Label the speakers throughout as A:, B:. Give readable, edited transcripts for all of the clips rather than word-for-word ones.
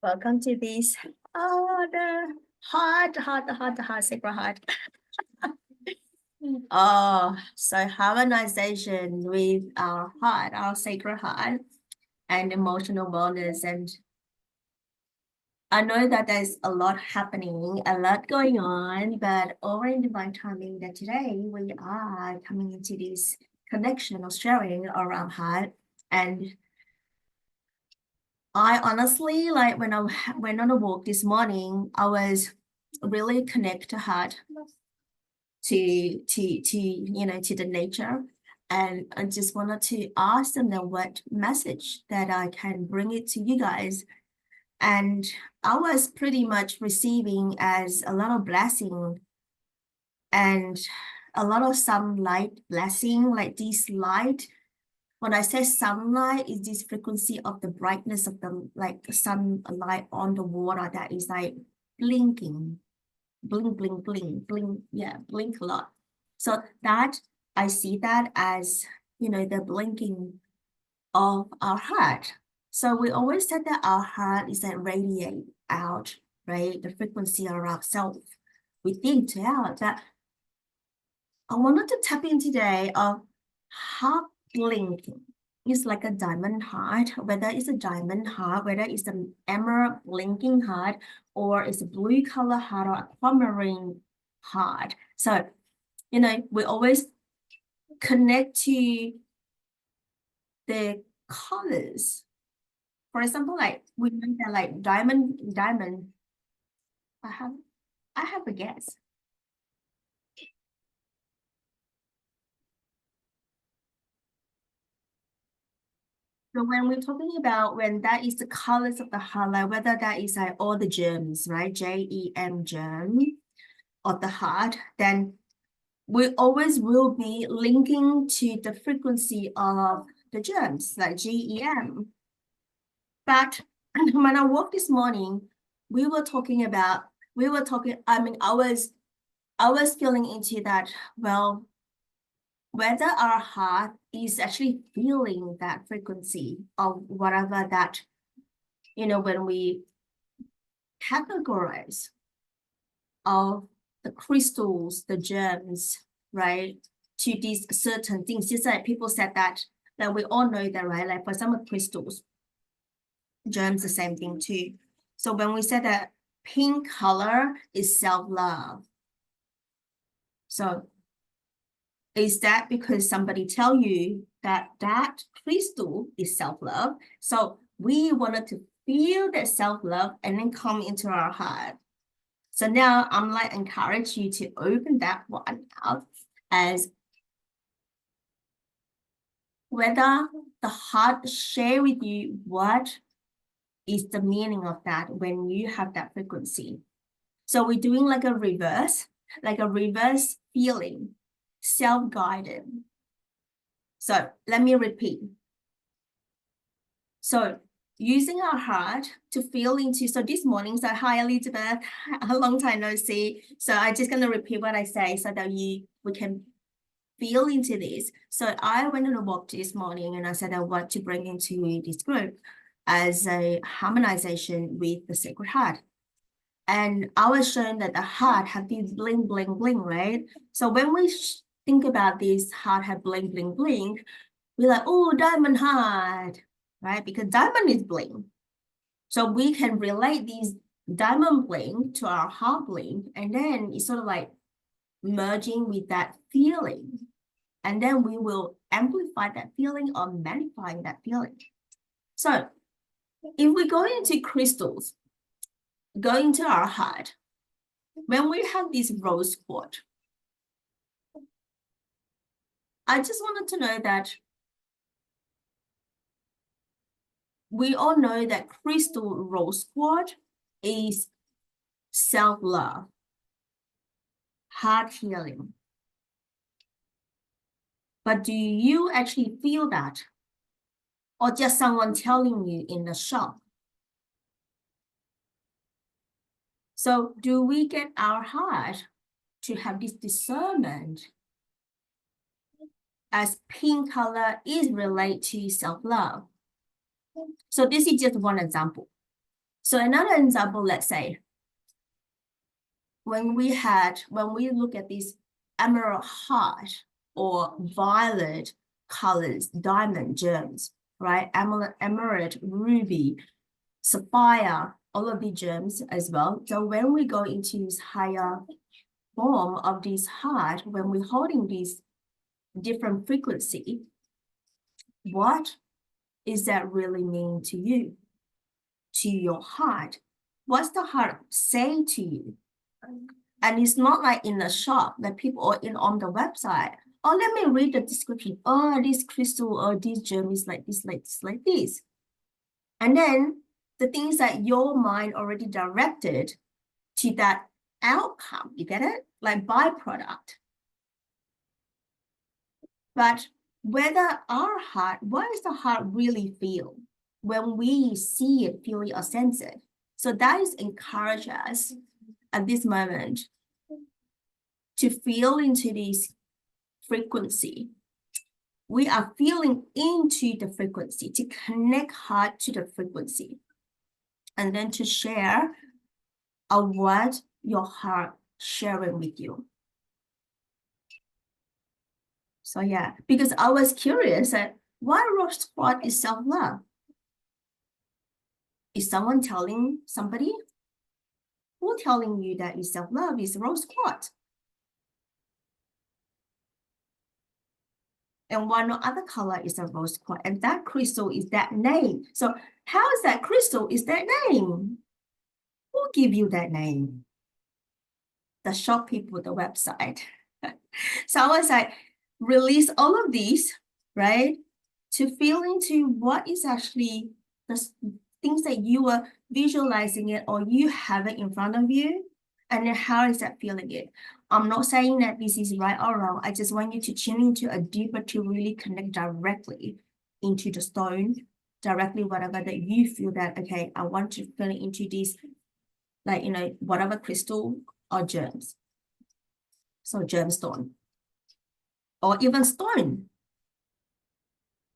A: Welcome to this the hot sacred heart. Oh, so harmonization with our heart, our sacred heart, and emotional wellness. And I know that there's a lot happening, a lot going on, but over in divine timing that today we are coming into this connection or sharing around heart. And I honestly, like when I went on a walk this morning, I was really connected to heart, to the nature. And I just wanted to ask them that what message that I can bring it to you guys. And I was pretty much receiving as a lot of blessing and a lot of sunlight blessing, like this light. When I say sunlight, is this frequency of the brightness of the like sunlight on the water that is like blinking, bling, bling, bling, bling, yeah, blink a lot. So that I see that as, the blinking of our heart. So we always said that our heart is that radiate out, right? The frequency of ourself within to out. That I wanted to tap in today of heart blinking. It's like a diamond heart, whether it's a diamond heart, whether it's an emerald blinking heart, or it's a blue color heart or aquamarine heart. So, we always connect to the colors. For example, like we know that like diamond, I have a guess. So when we're talking about when that is the colors of the highlight, whether that is like all the germs, right? GEM germ of the heart, then we always will be linking to the frequency of the germs, like GEM. But when I woke this morning, I mean, I was feeling into that, well, whether our heart is actually feeling that frequency of whatever that, when we categorize of the crystals, the gems, right, to these certain things. Just like people said that we all know that, right? Like for some of crystals, gems, the same thing too. So when we said that pink color is self-love. So is that because somebody tell you that that crystal is self-love? So we wanted to feel that self-love and then come into our heart. So now I'm like encourage you to open that one out as whether the heart share with you what is the meaning of that when you have that frequency. So we're doing like a reverse feeling, self-guided. So let me repeat. So using our heart to feel into, so this morning, so hi Elizabeth, a long time no see. So I'm just gonna repeat what I say so that we can feel into this. So I went on a walk this morning and I said I want to bring into this group as a harmonization with the sacred heart. And I was shown that the heart have this bling, bling, bling, right? So when we think about this heart have bling, bling, bling, we're like, oh, diamond heart, right? Because diamond is bling. So we can relate these diamond bling to our heart bling. And then it's sort of like merging with that feeling. And then we will amplify that feeling or magnify that feeling. So if we go into crystals, go into our heart, when we have this rose quartz, I just wanted to know that we all know that crystal rose quartz is self-love, heart healing. But do you actually feel that? Or just someone telling you in the shop? So do we get our heart to have this discernment as pink color is related to self-love? So this is just one example. So another example, let's say, when we look at this emerald heart or violet colors, diamond gems, right? Emerald, ruby, sapphire, all of the gems as well. So when we go into this higher form of this heart, when we're holding this different frequency, what is that really mean to you, to your heart? What's the heart saying to you? And it's not like in the shop that people or on the website. Oh, let me read the description. Oh, this crystal or this gem is like this, like this, like this. And then the things that your mind already directed to that outcome, you get it? Like byproduct. But whether our heart, what does the heart really feel when we see it, feel it, or sense it? So that is encourage us at this moment to feel into this frequency. We are feeling into the frequency, to connect heart to the frequency, and then to share what your heart sharing with you. So yeah, because I was curious that why rose quartz is self-love? Is someone telling somebody? Who telling you that is self-love is rose quartz? And one other color is a rose quartz, and that crystal is that name. So how is that crystal is that name? Who give you that name? The shop people, the website. So I was like, release all of these, right? To feel into what is actually the things that you are visualizing it or you have it in front of you. And then how is that feeling it? I'm not saying that this is right or wrong. I just want you to tune into a deeper to really connect directly into the stone, directly whatever that you feel that, okay, I want to feel into this, like, you know, whatever crystal or gems. So gemstone or even stone.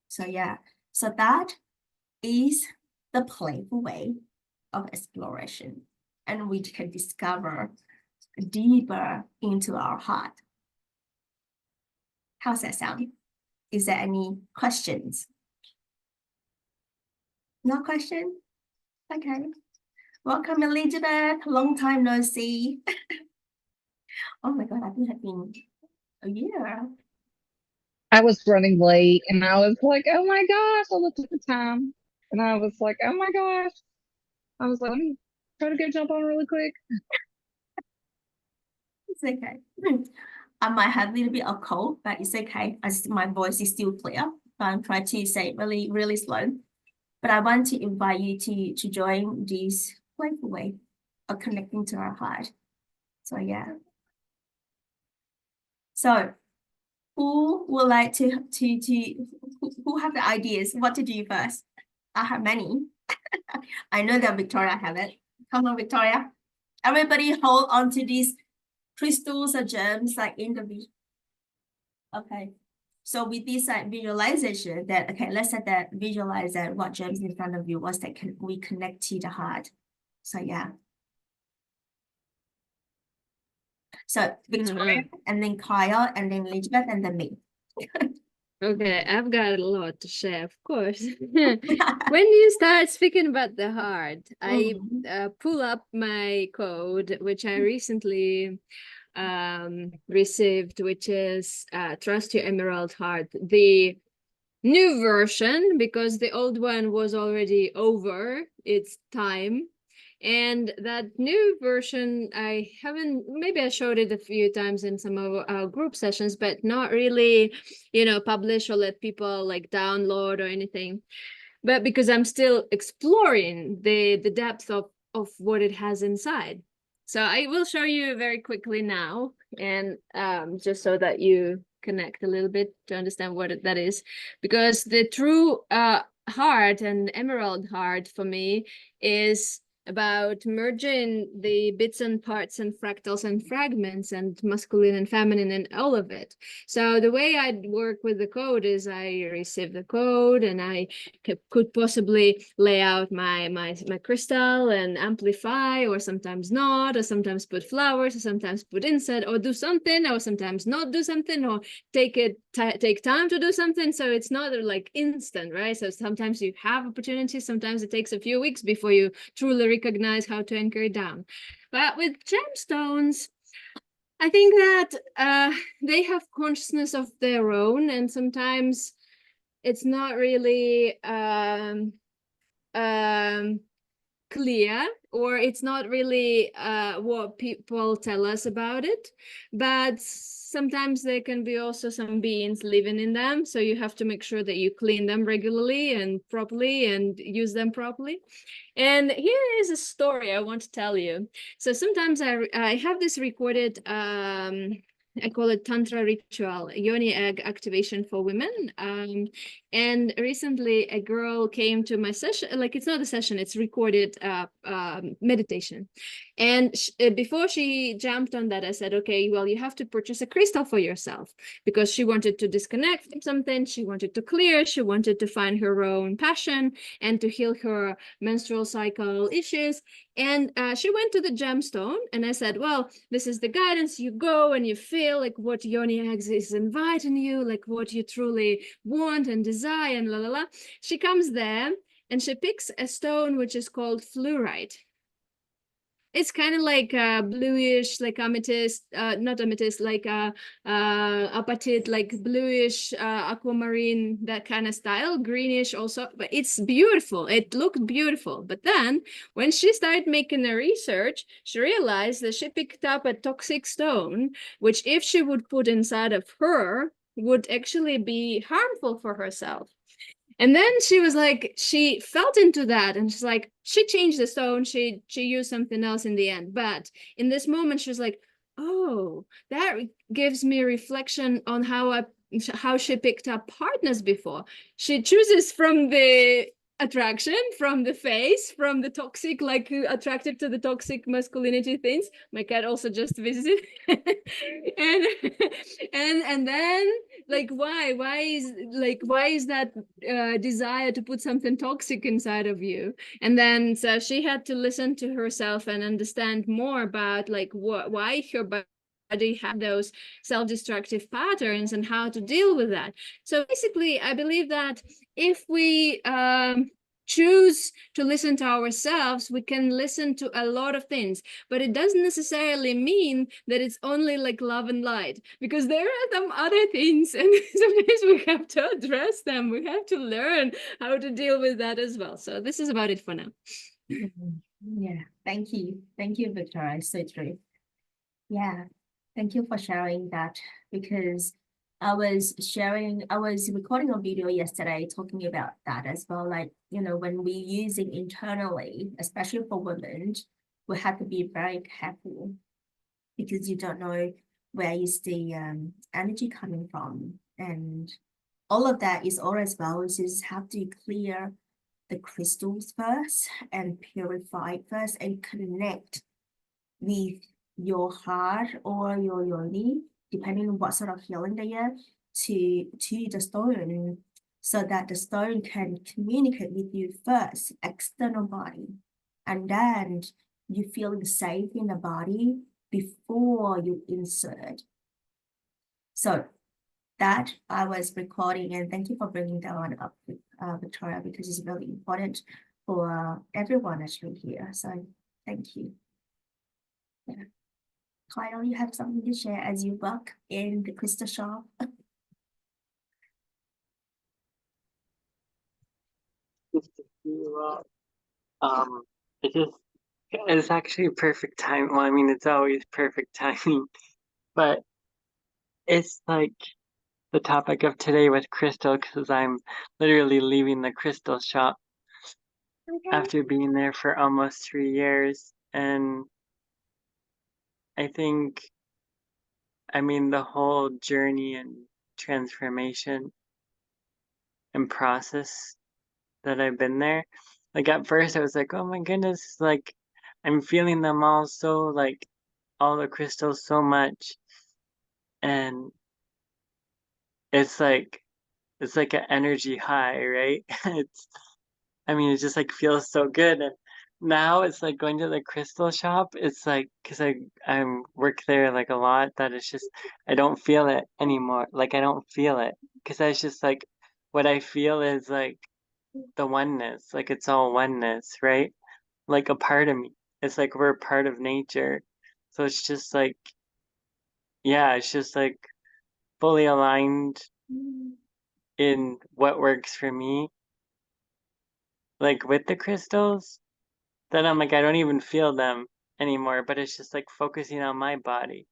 A: So yeah, so that is the playful way of exploration, and we can discover deeper into our heart. How's that sound? Is there any questions? No question? Okay. Welcome, Elizabeth. Long time no see. Oh my God, I think it's been a year.
B: I was running late and I was like, oh my gosh, I looked at the time and I was like, oh my gosh. I was like, let me try to go jump on really quick.
A: It's okay. I might have a little bit of cold, but it's okay. My voice is still clear. I'm trying to say it really, really slow. But I want to invite you to join this playful way of connecting to our heart. So yeah. So who would like to who have the ideas what to do first? I have many. I know that Victoria have it. Come on, Victoria. Everybody hold on to these crystals or gems like in the okay. So with this visualization that, okay, let's set that visualize that what gems in front of you, what's that we connect to the heart. So yeah. So Victoria and then Kyle and then Elizabeth and then me.
C: Okay, I've got a lot to share, of course. When you start speaking about the heart, I pull up my code, which I recently received, which is Trust Your Emerald Heart, the new version, because the old one was already over its time. And that new version, I haven't, maybe I showed it a few times in some of our group sessions, but not really, publish or let people like download or anything. But because I'm still exploring the depth of what it has inside. So I will show you very quickly now, and just so that you connect a little bit to understand what that is, because the true heart and emerald heart for me is about merging the bits and parts and fractals and fragments and masculine and feminine and all of it. So the way I work with the code is I receive the code and I could possibly lay out my crystal and amplify, or sometimes not, or sometimes put flowers, or sometimes put inset, or do something, or sometimes not do something, or take time to do something. So it's not like instant, right? So sometimes you have opportunities, sometimes it takes a few weeks before you truly recognize how to anchor it down. But with gemstones, I think that they have consciousness of their own, and sometimes it's not really clear, or it's not really what people tell us about it, but sometimes there can be also some beings living in them, so you have to make sure that you clean them regularly and properly and use them properly. And here is a story I want to tell you. So sometimes I have this recorded I call it Tantra ritual, yoni egg activation for women. And recently a girl came to my session, like it's not a session, it's recorded meditation. And before she jumped on that, I said, okay, well, you have to purchase a crystal for yourself, because she wanted to disconnect from something, she wanted to clear, she wanted to find her own passion and to heal her menstrual cycle issues. And she went to the gemstone, and I said, well, this is the guidance. You go and you feel like what yoni eggs is inviting you, like what you truly want and desire, and la la la. She comes there and she picks a stone which is called fluorite. It's kind of like bluish, like amethyst, not amethyst, like apatite, like bluish, aquamarine, that kind of style, greenish also, but it's beautiful. It looked beautiful. But then when she started making a research, she realized that she picked up a toxic stone, which if she would put inside of her, would actually be harmful for herself. And then she was like, she felt into that, and she's like, she changed the stone, she used something else in the end. But in this moment, she was like, oh, that gives me reflection on how she picked up partners before. She chooses from the attraction, from the face, from the toxic, like attracted to the toxic masculinity things. My cat also just visited. and and then like why is that desire to put something toxic inside of you? And then so she had to listen to herself and understand more about like why her body had those self-destructive patterns and how to deal with that. So basically I believe that if we choose to listen to ourselves, we can listen to a lot of things, but it doesn't necessarily mean that it's only like love and light, because there are some other things, and sometimes we have to address them. We have to learn how to deal with that as well. So this is about it for now.
A: Yeah, thank you, Victoria. So true. Yeah, thank you for sharing that, because I was recording a video yesterday talking about that as well. Like, you know, when we're using internally, especially for women, we have to be very careful, because you don't know where is the energy coming from. And all of that is all as well. We just have to clear the crystals first and purify it first and connect with your heart or your yoni, depending on what sort of healing they are, to the stone, so that the stone can communicate with you first, external body, and then you feeling safe in the body before you insert. So that I was recording, and thank you for bringing that one up, Victoria, because it's really important for everyone actually here. So thank you. Yeah. Kyle, you have something to share as you work in the crystal shop?
D: Just to feel, it just it's actually perfect time. Well, I mean, it's always perfect timing, but it's like the topic of today with crystal, because I'm literally leaving the crystal shop after being there for almost 3 years. And I think, I mean, the whole journey and transformation and process that I've been there, Like at first I was like, oh my goodness, like I'm feeling them all so, like all the crystals so much. And it's like an energy high, right? I mean, it just like feels so good. And now it's like going to the crystal shop. It's like, cause I work there like a lot, that it's just, I don't feel it anymore. Like I don't feel it. Cause I was just like, what I feel is like the oneness, like it's all oneness, right? Like a part of me. It's like we're a part of nature. So it's just like, yeah, it's just like fully aligned in what works for me. Like with the crystals, then I'm like, I don't even feel them anymore, but it's just like focusing on my body.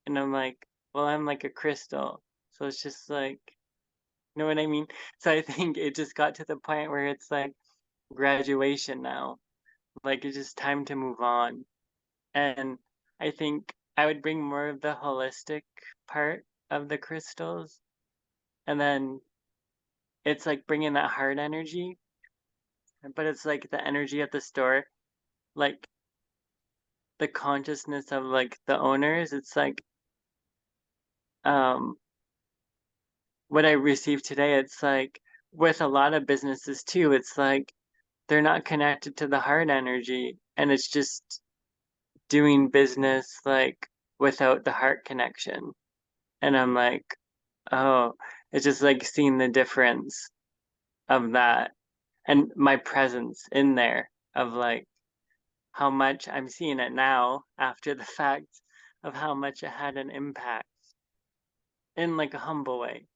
D: And I'm like, well, I'm like a crystal. So it's just like, you know what I mean? So I think it just got to the point where it's like graduation now. Like it's just time to move on. And I think I would bring more of the holistic part of the crystals. And then it's like bringing that heart energy, but it's like the energy at the store, like the consciousness of like the owners. It's like um what I received today, it's like with a lot of businesses too, it's like they're not connected to the heart energy, and it's just doing business like without the heart connection. And I'm like, oh, it's just like seeing the difference of that and my presence in there of like how much I'm seeing it now after the fact of how much it had an impact in like a humble way.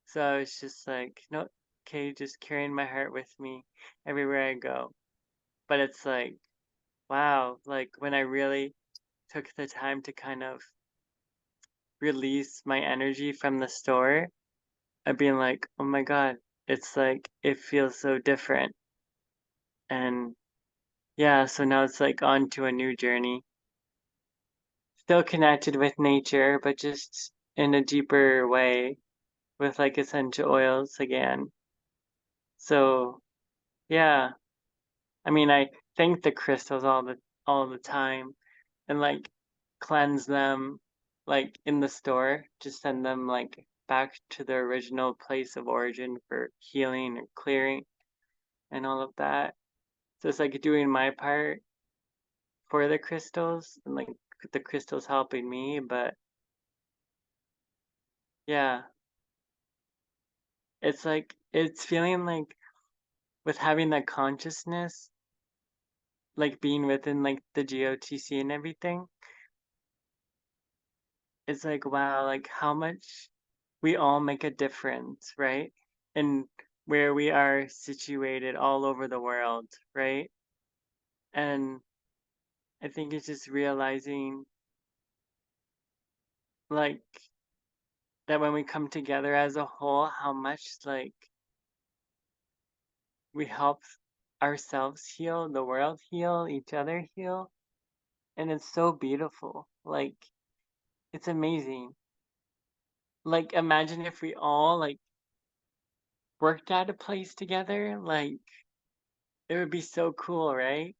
D: So I was just like, no, okay, just carrying my heart with me everywhere I go. But it's like, wow, like when I really took the time to kind of release my energy from the store, I'd be like, oh my God, it's like, it feels so different. And yeah, so now it's like on to a new journey. Still connected with nature, but just in a deeper way with like essential oils again. So yeah, I mean, I thank the crystals all the time and like cleanse them like in the store, just send them like back to their original place of origin for healing and clearing and all of that. So it's like doing my part for the crystals and like the crystals helping me, but yeah, it's like it's feeling like with having that consciousness, like being within like the GOTC and everything, it's like wow, like how much we all make a difference, right? And where we are situated all over the world, right? And I think it's just realizing like that when we come together as a whole, how much like we help ourselves heal, the world heal, each other heal. And it's so beautiful. Like it's amazing. Like imagine if we all like worked at a place together, like it would be so cool, right?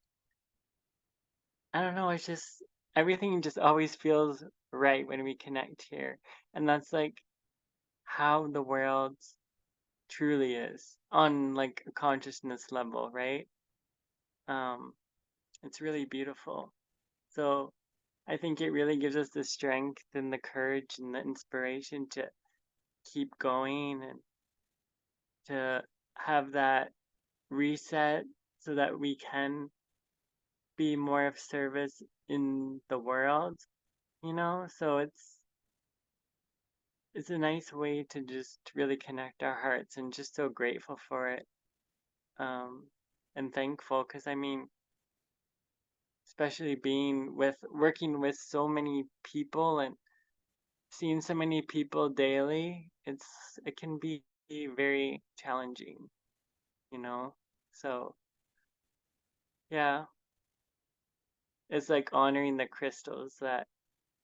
D: I don't know, it's just everything just always feels right when we connect here. And that's like how the world truly is on like a consciousness level, right? Um, it's really beautiful. So I think it really gives us the strength and the courage and the inspiration to keep going and to have that reset so that we can be more of service in the world, you know? So it's a nice way to just really connect our hearts and just so grateful for it. Um and thankful because I mean, especially being with working with so many people and seeing so many people daily, it can be very challenging, you know? So yeah, it's like honoring the crystals that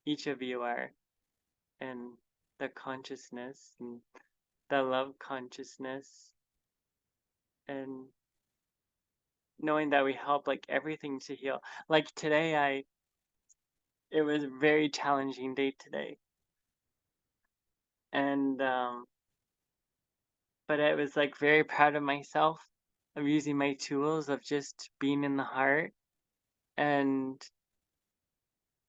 D: each of you are and the consciousness and the love consciousness and knowing that we help like everything to heal. Like today, it was a very challenging day today, and but I was like very proud of myself of using my tools of just being in the heart, and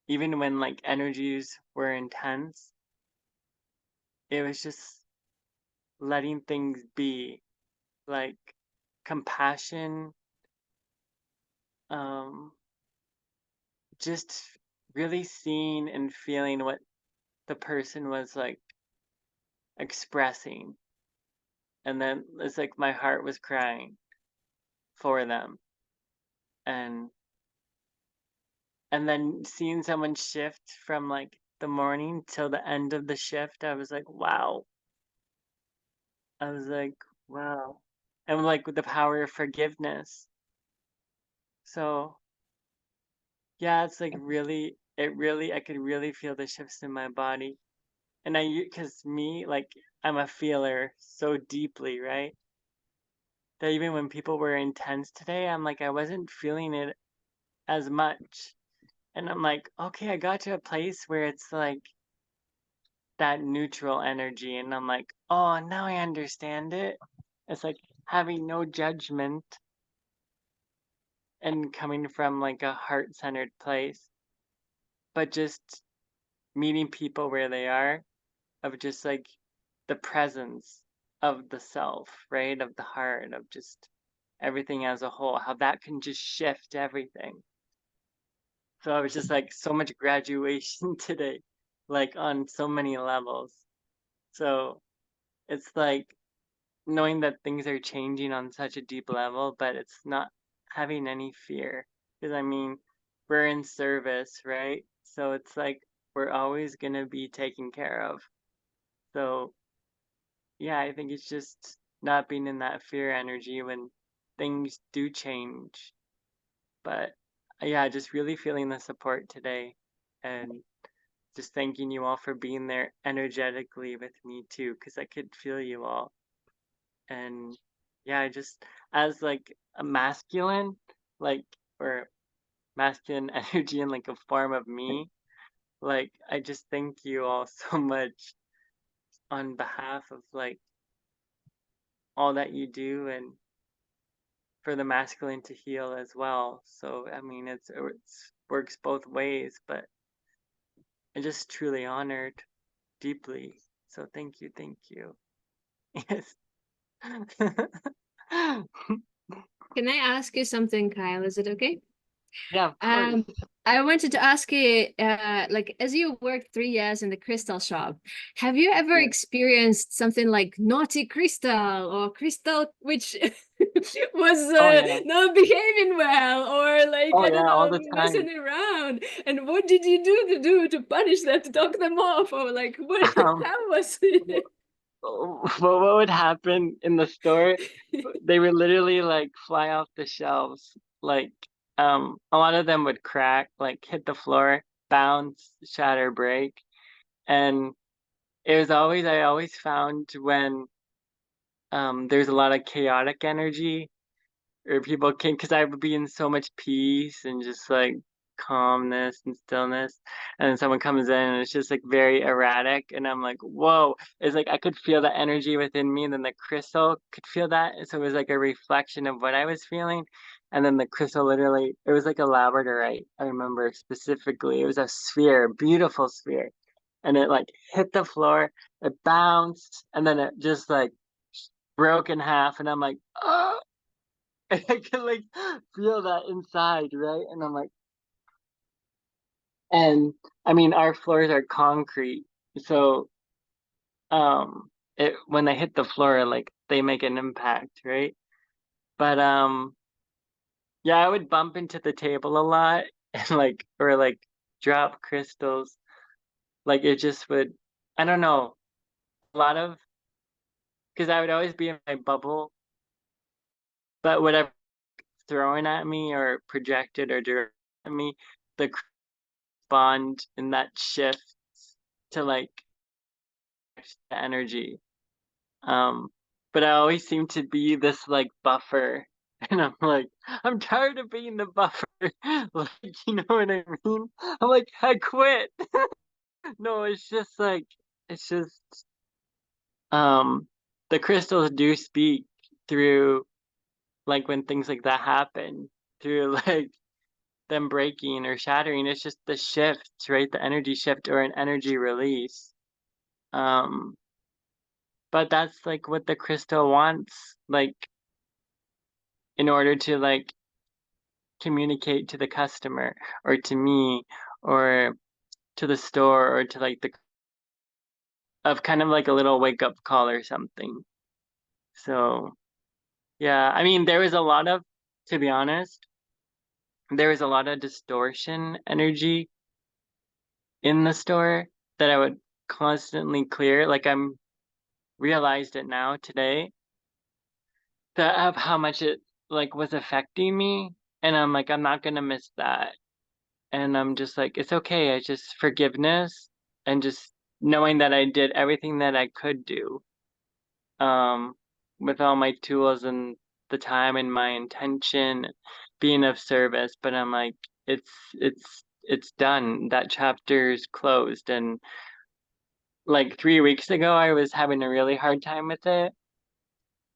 D: even when like energies were intense, it was just letting things be, like compassion, um just really seeing and feeling what the person was like expressing, and then it's like my heart was crying for them, and then seeing someone shift from like the morning till the end of the shift, I was like, wow. I was like, wow. And like with the power of forgiveness. So yeah, it's like really, I could really feel the shifts in my body. And because me, like, I'm a feeler so deeply, right? That even when people were intense today, I'm like, I wasn't feeling it as much. And I'm like, okay, I got to a place where it's like that neutral energy. And I'm like, oh, now I understand it. It's like having no judgment and coming from like a heart centered place, but just meeting people where they are, of just like the presence of the self, right? Of the heart, of just everything as a whole, how that can just shift everything. So I was just like so much graduation today, like on so many levels. So it's like knowing that things are changing on such a deep level, but it's not having any fear. Because I mean, we're in service, right? So it's like we're always going to be taken care of. So yeah, I think it's just not being in that fear energy when things do change. But yeah, just really feeling the support today, and just thanking you all for being there energetically with me too, because I could feel you all. And yeah, I just, as like a masculine, like, or masculine energy in like a form of me, like I just thank you all so much on behalf of like all that you do, and for the masculine to heal as well. So I mean, it's works both ways, but I'm just truly honored deeply. So thank you. Yes.
C: Can I ask you something, Kyle? Is it okay?
D: Yeah, of course.
C: I wanted to ask you, like, as you worked 3 years in the crystal shop, have you ever
D: Yeah.
C: experienced something like naughty crystal or crystal which was
D: Oh yeah.
C: not behaving well, or like,
D: Oh
C: I don't
D: yeah, all
C: know,
D: the
C: messing
D: time.
C: around? And what did you do to punish them, to talk them off, or like what?
D: Um,
C: How was
D: wh-
C: it?
D: what would happen in the store? They would literally like fly off the shelves. Like, a lot of them would crack, like hit the floor, bounce, shatter, break. And I always found when there's a lot of chaotic energy, or people can, because I would be in so much peace and just like calmness and stillness, and then someone comes in and it's just like very erratic, and I'm like, whoa. It's like I could feel the energy within me, and then the crystal could feel that, and so it was like a reflection of what I was feeling. And then the crystal, literally, it was like a labradorite. I remember specifically, it was a sphere, beautiful sphere, and it like hit the floor, it bounced, and then it just like broke in half, and I'm like, oh. I can like feel that inside, right? And I'm like, and I mean, our floors are concrete, so it, when they hit the floor, like they make an impact, right? But yeah, I would bump into the table a lot, and like, or like drop crystals. Like it just would, I don't know, a lot of, because I would always be in my bubble, but whatever throwing at me or projected or directed at me, the bond in that shift to like the energy. But I always seem to be this like buffer And I'm like, I'm tired of being the buffer. Like, you know what I mean? I'm like, I quit. No, it's just like, it's just, the crystals do speak through, like, when things like that happen, through like them breaking or shattering. It's just the shift, right? The energy shift or an energy release. Um, but that's like what the crystal wants, like, in order to like communicate to the customer or to me or to the store or to like the of kind of like a little wake up call or something. So yeah, I mean there was a lot of, to be honest, there was a lot of distortion energy in the store that I would constantly clear. Like I'm realized it now today that of how much it like was affecting me, and I'm like I'm not gonna miss that. And I'm just like it's okay. I just forgiveness and just knowing that I did everything that I could do um with all my tools and the time and my intention being of service, but I'm like it's done. That chapter's closed. And like 3 weeks ago I was having a really hard time with it,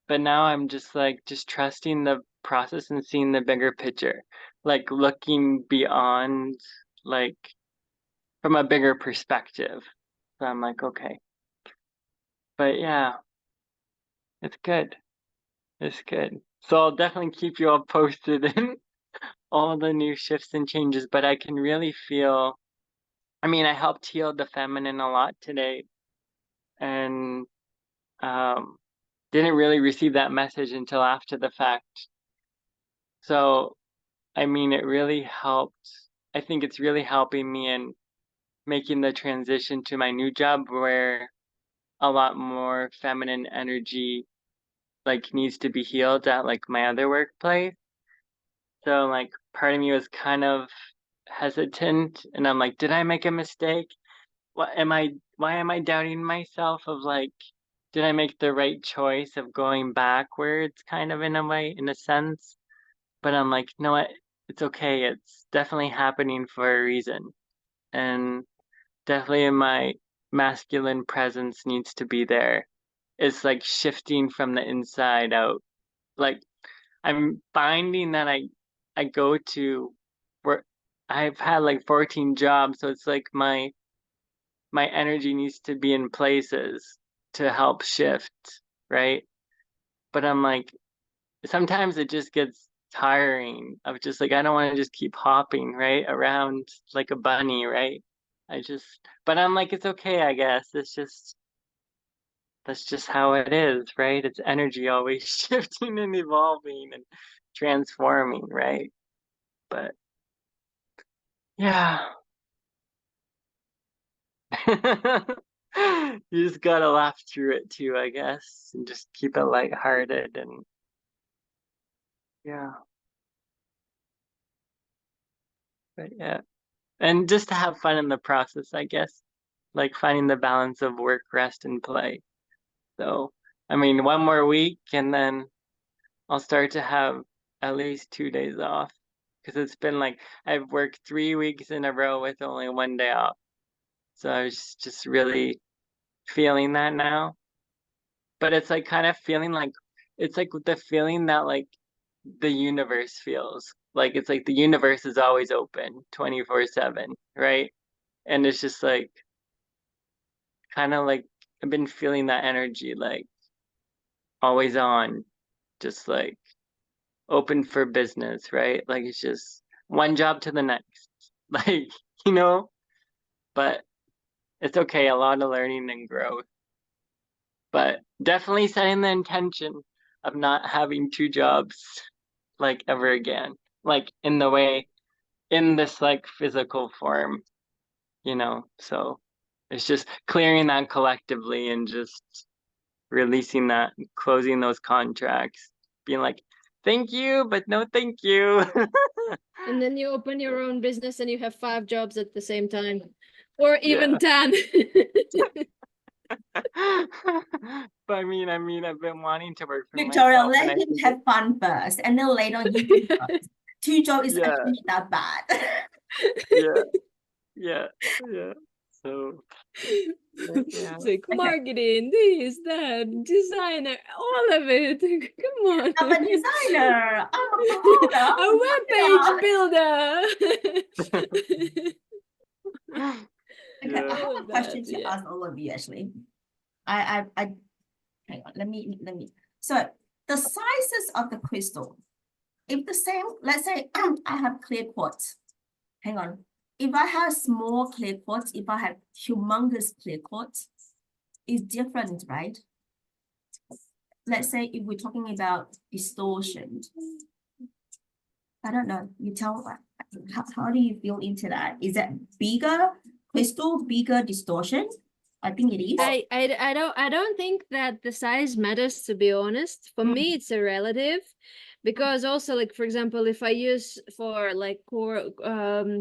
D: but now I'm just like just trusting the process and seeing the bigger picture, like looking beyond, like from a bigger perspective. So I'm like okay, but yeah, it's good. It's good. So I'll definitely keep you all posted in all the new shifts and changes, but I can really feel, I mean, I helped heal the feminine a lot today, and um didn't really receive that message until after the fact. So, I mean, it really helped. I think it's really helping me in making the transition to my new job where a lot more feminine energy like needs to be healed at like my other workplace. So like part of me was kind of hesitant, and I'm like, did I make a mistake? Why am I doubting myself of like, did I make the right choice of going backwards kind of in a way, in a sense? But I'm like, no, it's okay. It's definitely happening for a reason. And definitely my masculine presence needs to be there. It's like shifting from the inside out. Like I'm finding that I go to work. I've had like 14 jobs, so it's like my energy needs to be in places to help shift, right? But I'm like sometimes it just gets tiring of just like I don't want to just keep hopping, right, around like a bunny, right? But I'm like it's okay, I guess. It's just that's just how it is, right? It's energy always shifting and evolving and transforming, right? But yeah. You just gotta laugh through it too, I guess, and just keep it lighthearted and yeah. But yeah. And just to have fun in the process, I guess. Like finding the balance of work, rest, and play. So, I mean, one more week and then I'll start to have at least 2 days off. Because it's been like I've worked 3 weeks in a row with only one day off. So I was just really feeling that now. But it's like kind of feeling like it's like the feeling that like the universe feels. Like it's like the universe is always open 24/7, right? And it's just like kind of like I've been feeling that energy like always on, just like open for business, right? Like it's just one job to the next. Like, you know, but it's okay, a lot of learning and growth. But definitely setting the intention of not having two jobs like ever again. Like in the way in this like physical form, you know. So it's just clearing that collectively and just releasing that, closing those contracts, being like, thank you, but no thank you.
C: And then you open your own business and you have 5 jobs at the same time, or even
D: Yeah.
C: 10.
D: But I mean, I've been wanting to work for
A: Victoria,
D: myself, and
A: let
D: I
A: him
D: think
A: have fun first, and then later you think first. Two jobs is
D: yeah,
A: actually not that bad.
D: yeah, yeah, yeah. So, but yeah,
C: It's like
A: Okay,
C: marketing, this, that, designer, all of it. Come on.
A: I'm a designer. I'm a promoter.
C: A
A: I'm a
C: web
A: marketer.
C: page builder.
A: Okay, I
D: yeah.
A: have
C: All
A: a
C: of
A: question
C: that,
A: to
C: yeah.
A: ask all of you actually. I hang on, let me so the sizes of the crystal, if the same, let's say I have clear quartz. Hang on. If I have small clear quartz, if I have humongous clear quartz, it's different, right? Let's say if we're talking about distortion. I don't know. You tell how do you feel into that? Is that bigger crystal, bigger distortion? I think it is.
C: I don't think that the size matters, to be honest. For me, it's a relative, because also, like, for example, if I use for like core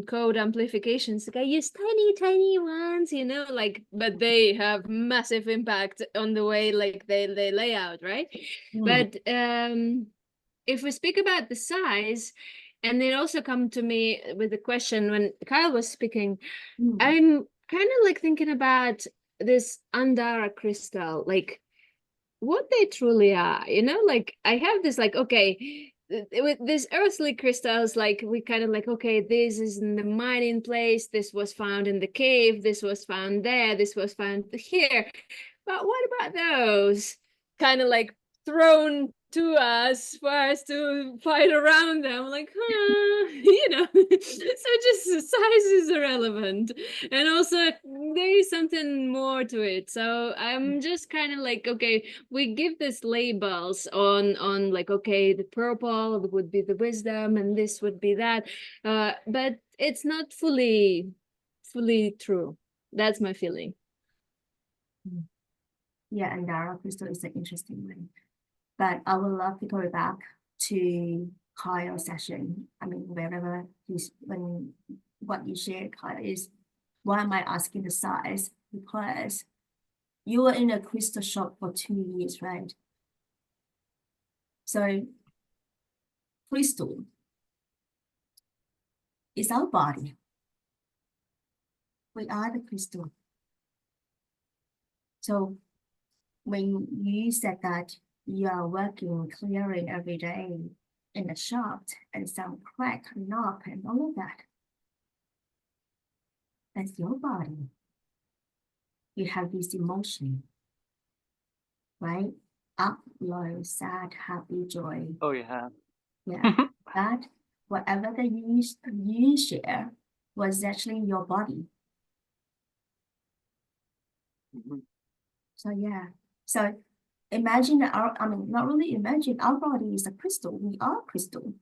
C: code amplifications, like I use tiny ones, you know, like, but they have massive impact on the way like they lay out, right? But if we speak about the size, and it also come to me with the question when Kyle was speaking, I'm kind of like thinking about this Andara crystal, like what they truly are, you know, like I have this like, okay, with these earthly crystals, like we kind of like, okay, this is in the mining place, this was found in the cave, this was found there, this was found here, but what about those kind of like thrown to us for us to fight around them, like you know. So just the size is irrelevant, and also there is something more to it. So I'm just kind of like, okay, we give these labels on like, okay, the purple would be the wisdom and this would be that, but it's not fully true. That's my feeling.
A: Yeah, and Dara crystal is an interesting one. But I would love to go back to Kyle's session. I mean, wherever he's when what you shared, Kyle, is why am I asking the size? Because you were in a crystal shop for 2 years, right? So crystal is our body. We are the crystal. So when you said that you are working, clearing every day in the shop and some crack, knock, and all of that, that's your body. You have this emotion, right? Up, low, sad, happy, joy.
D: Oh yeah.
A: Yeah, that whatever that you share was actually your body.
D: Mhm.
A: So yeah. So imagine that I mean, not really imagine, our body is a crystal. We are crystal.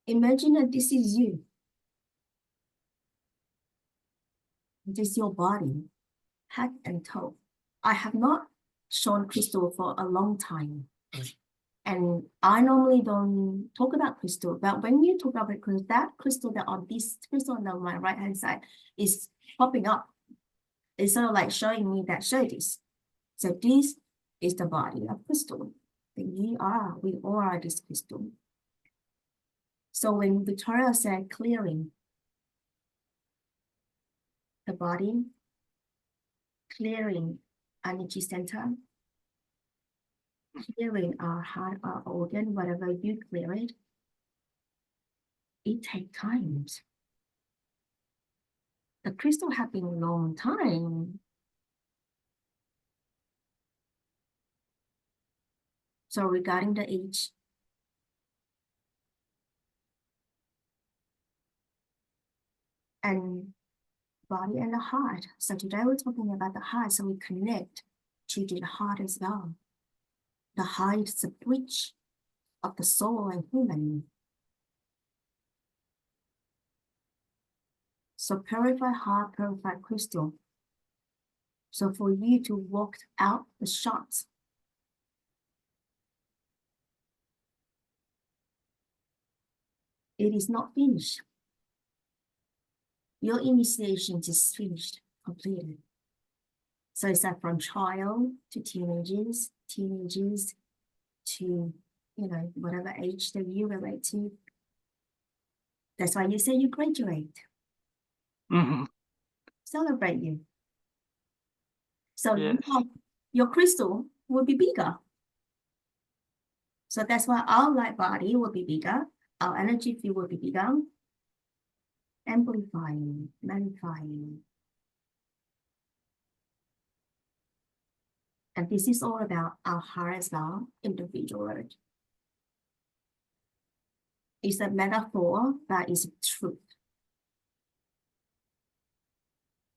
A: Imagine that this is you. This is your body, head and toe. I have not shown crystal for a long time. And I normally don't talk about crystal, but when you talk about crystal, that crystal that on this crystal on my right hand side is popping up. It's sort of like showing me that show this. So this is the body of crystal. We all are this crystal. So when Victoria said clearing the body, clearing energy center, clearing our heart, our organ, whatever you clear it takes time. The crystal have been a long time. So regarding the age, and body and the heart. So today we're talking about the heart, so we connect to the heart as well. The heart is the bridge of the soul and human. So purify heart, purify crystal. So for you to walk out the shots, it is not finished. your initiation just finished, completed. So it's like from child to teenagers to, whatever age that you relate to. That's why you say you graduate.
D: Mhm.
A: Celebrate you. So
D: Yes.
A: your crystal will be bigger. So that's why our light body will be bigger. Our energy field will be bigger. Amplifying, magnifying. And this is all about our heart as well, individual. It's a metaphor, but it's truth.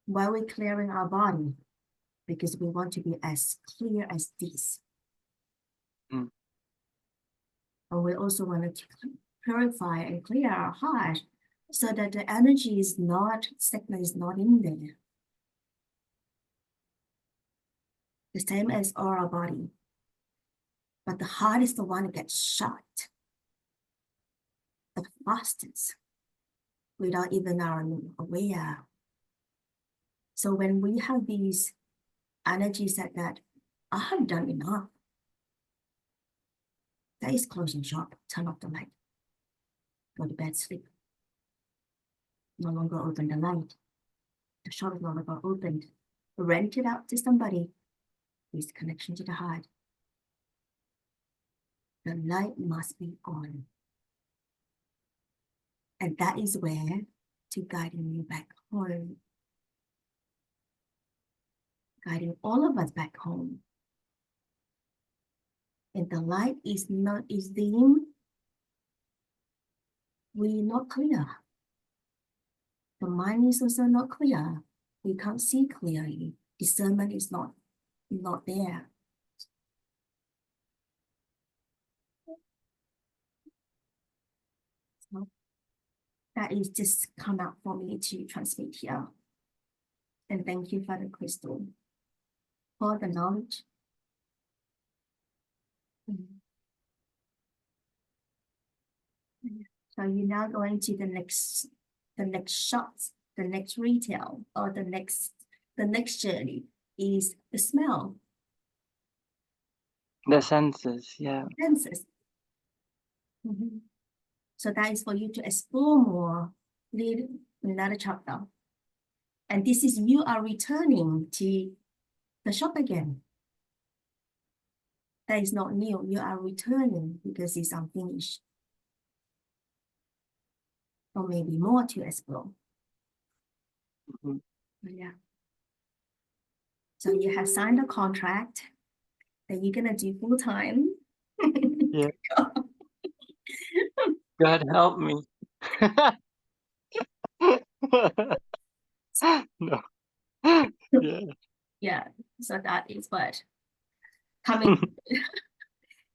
A: Why we're clearing our body? Because we want to be as clear as this.
D: Mm.
A: And we also want to purify and clear our heart so that the energy is not, stagnant is not in there. The same as our body. But the heart is the one that gets shut the fastest without even our aware. So when we have these energies that I have done enough, that is closing shop, turn off the light, go to bed, sleep. No longer open the light. The shop is no longer opened. Rent it out to somebody with connection to the heart. The light must be on. And that is where to guiding you back home. Guiding all of us back home. And the light is dim, we're not clear. The mind is also not clear. We can't see clearly. Discernment is not there. So that is just come out for me to transmit here. And thank you, Father Crystal, for the knowledge. So you're now going to the next shots, the next retail, or the next journey is the smell.
D: The senses, yeah.
A: Senses. So that is for you to explore more, read another chapter. And this is you are returning to the shop again. That is not new. You are returning because it's unfinished. Or maybe more to explore.
D: Mhm.
A: Yeah. So you have signed a contract that you're gonna do full time.
D: Yeah. God help me. No. Yeah.
A: Yeah. So that is what coming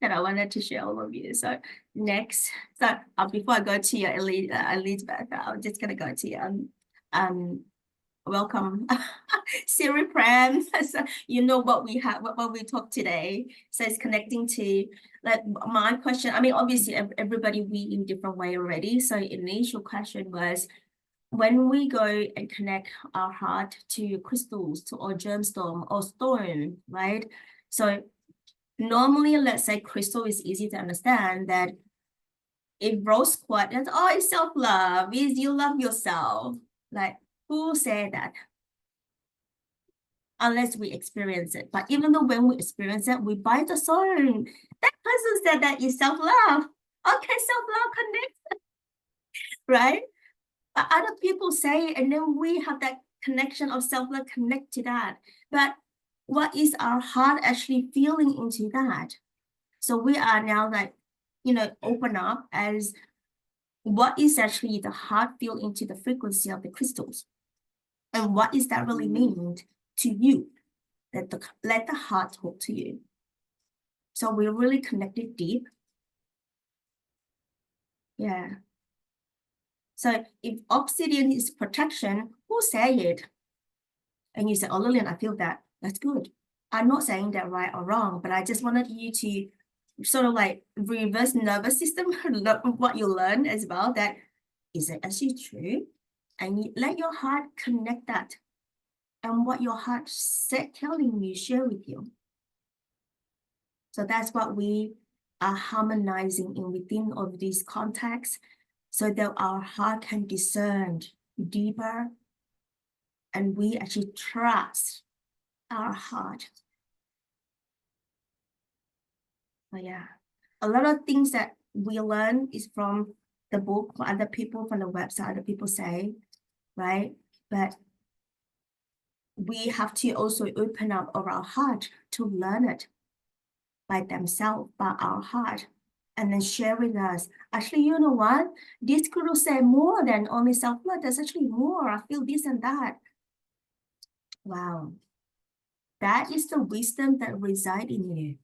A: that I wanted to share all of you. So next, so before I go to your Elizabeth, I'm just gonna go to welcome Siri Prem. So you know what we have, what we talked today. So it's connecting to like my question. I mean, obviously everybody we in different way already. So initial question was when we go and connect our heart to crystals to or gemstone or stone, right? So normally, let's say crystal is easy to understand that if rose quartz, that's oh, it's self-love, is you love yourself. Like who said that? Unless we experience it. But even though when we experience it, we buy the song. That person said that is self-love. Okay, self-love connects, right? But other people say it, and then we have that connection of self-love connect to that. But what is our heart actually feeling into that? So we are now like, open up as what is actually the heart feel into the frequency of the crystals. And what is that really mean to you? Let the heart talk to you. So we're really connected deep. Yeah. So if obsidian is protection, who say it? And you say, oh, Lillian, I feel that. That's good. I'm not saying that right or wrong, but I just wanted you to sort of like reverse nervous system, what you learn as well, that is it actually true? and let your heart connect that. And what your heart said, telling you, share with you. So that's what we are harmonizing in within of this context, so that our heart can discern deeper, and we actually trust our heart. So yeah, a lot of things that we learn is from the book, from other people, from the website, other people say, right? But we have to also open up our heart to learn it by themselves, by our heart, and then share with us. Actually, you know what? This could say more than only self-love. There's actually more. I feel this and that. Wow. That is the wisdom that resides in you.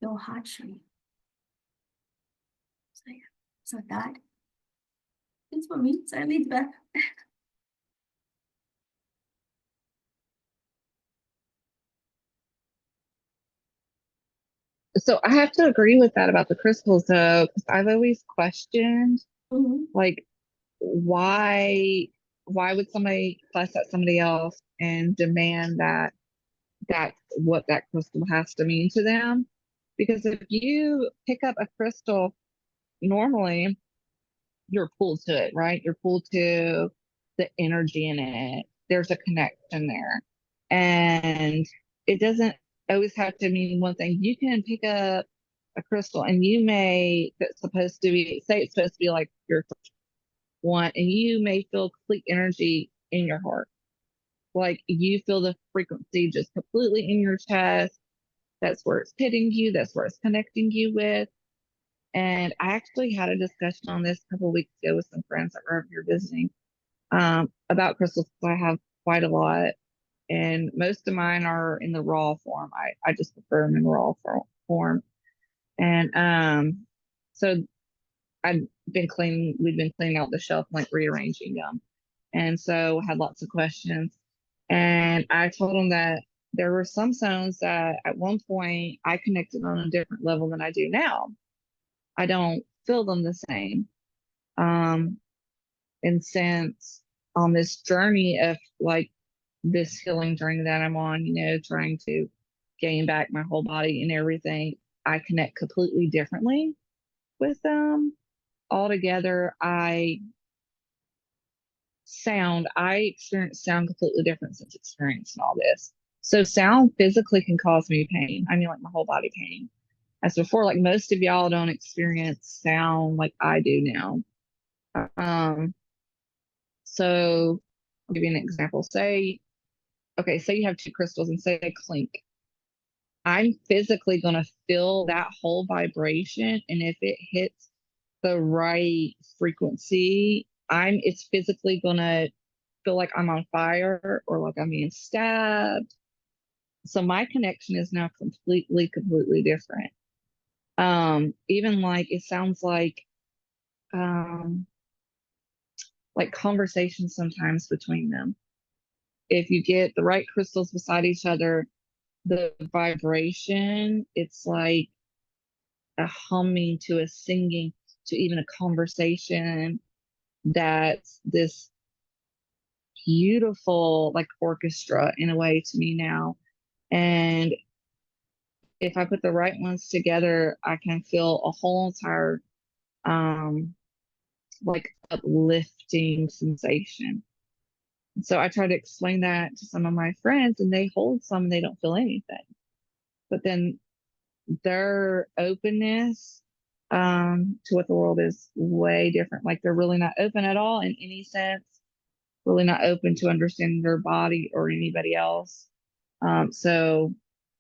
A: Your heart tree. So yeah. So that is for me. So I leave that.
B: So I have to agree with that about the crystals, though, because I've always questioned, like, why would somebody fuss at somebody else and demand that that's what that crystal has to mean to them? Because if you pick up a crystal, normally you're pulled to it, right? You're pulled to the energy in it. There's a connection there. And it doesn't always have to mean one thing. You can pick up a crystal and you may, that's supposed to be, say it's supposed to be like your one, and you may feel complete energy in your heart. Like you feel the frequency just completely in your chest. That's where it's hitting you. That's where it's connecting you with. And I actually had a discussion on this a couple of weeks ago with some friends that were over here visiting, about crystals. I have quite a lot, and most of mine are in the raw form. I just prefer them in raw form. And so we've been cleaning out the shelf, like rearranging them. And so had lots of questions. And I told them that there were some stones that at one point I connected on a different level than I do now. I don't feel them the same. Um, and since on this journey of like this healing journey that I'm on, trying to gain back my whole body and everything, I connect completely differently with them. Altogether, I experience sound completely different since experiencing all this. So sound physically can cause me pain. I mean, like my whole body pain. As before, like most of y'all don't experience sound like I do now. So I'll give you an example. Say you have two crystals and say they clink. I'm physically going to feel that whole vibration. And if it hits the right frequency, it's physically going to feel like I'm on fire or like I'm being stabbed. So my connection is now completely different. Even like it sounds um, like conversations sometimes between them. If you get the right crystals beside each other, the vibration, it's like a humming to a singing to even a conversation, that's this beautiful like orchestra in a way to me now. And if I put the right ones together, I can feel a whole entire like uplifting sensation. So I try to explain that to some of my friends, and they hold some and they don't feel anything. But then their openness to what the world is way different. Like they're really not open at all in any sense, really not open to understanding their body or anybody else. So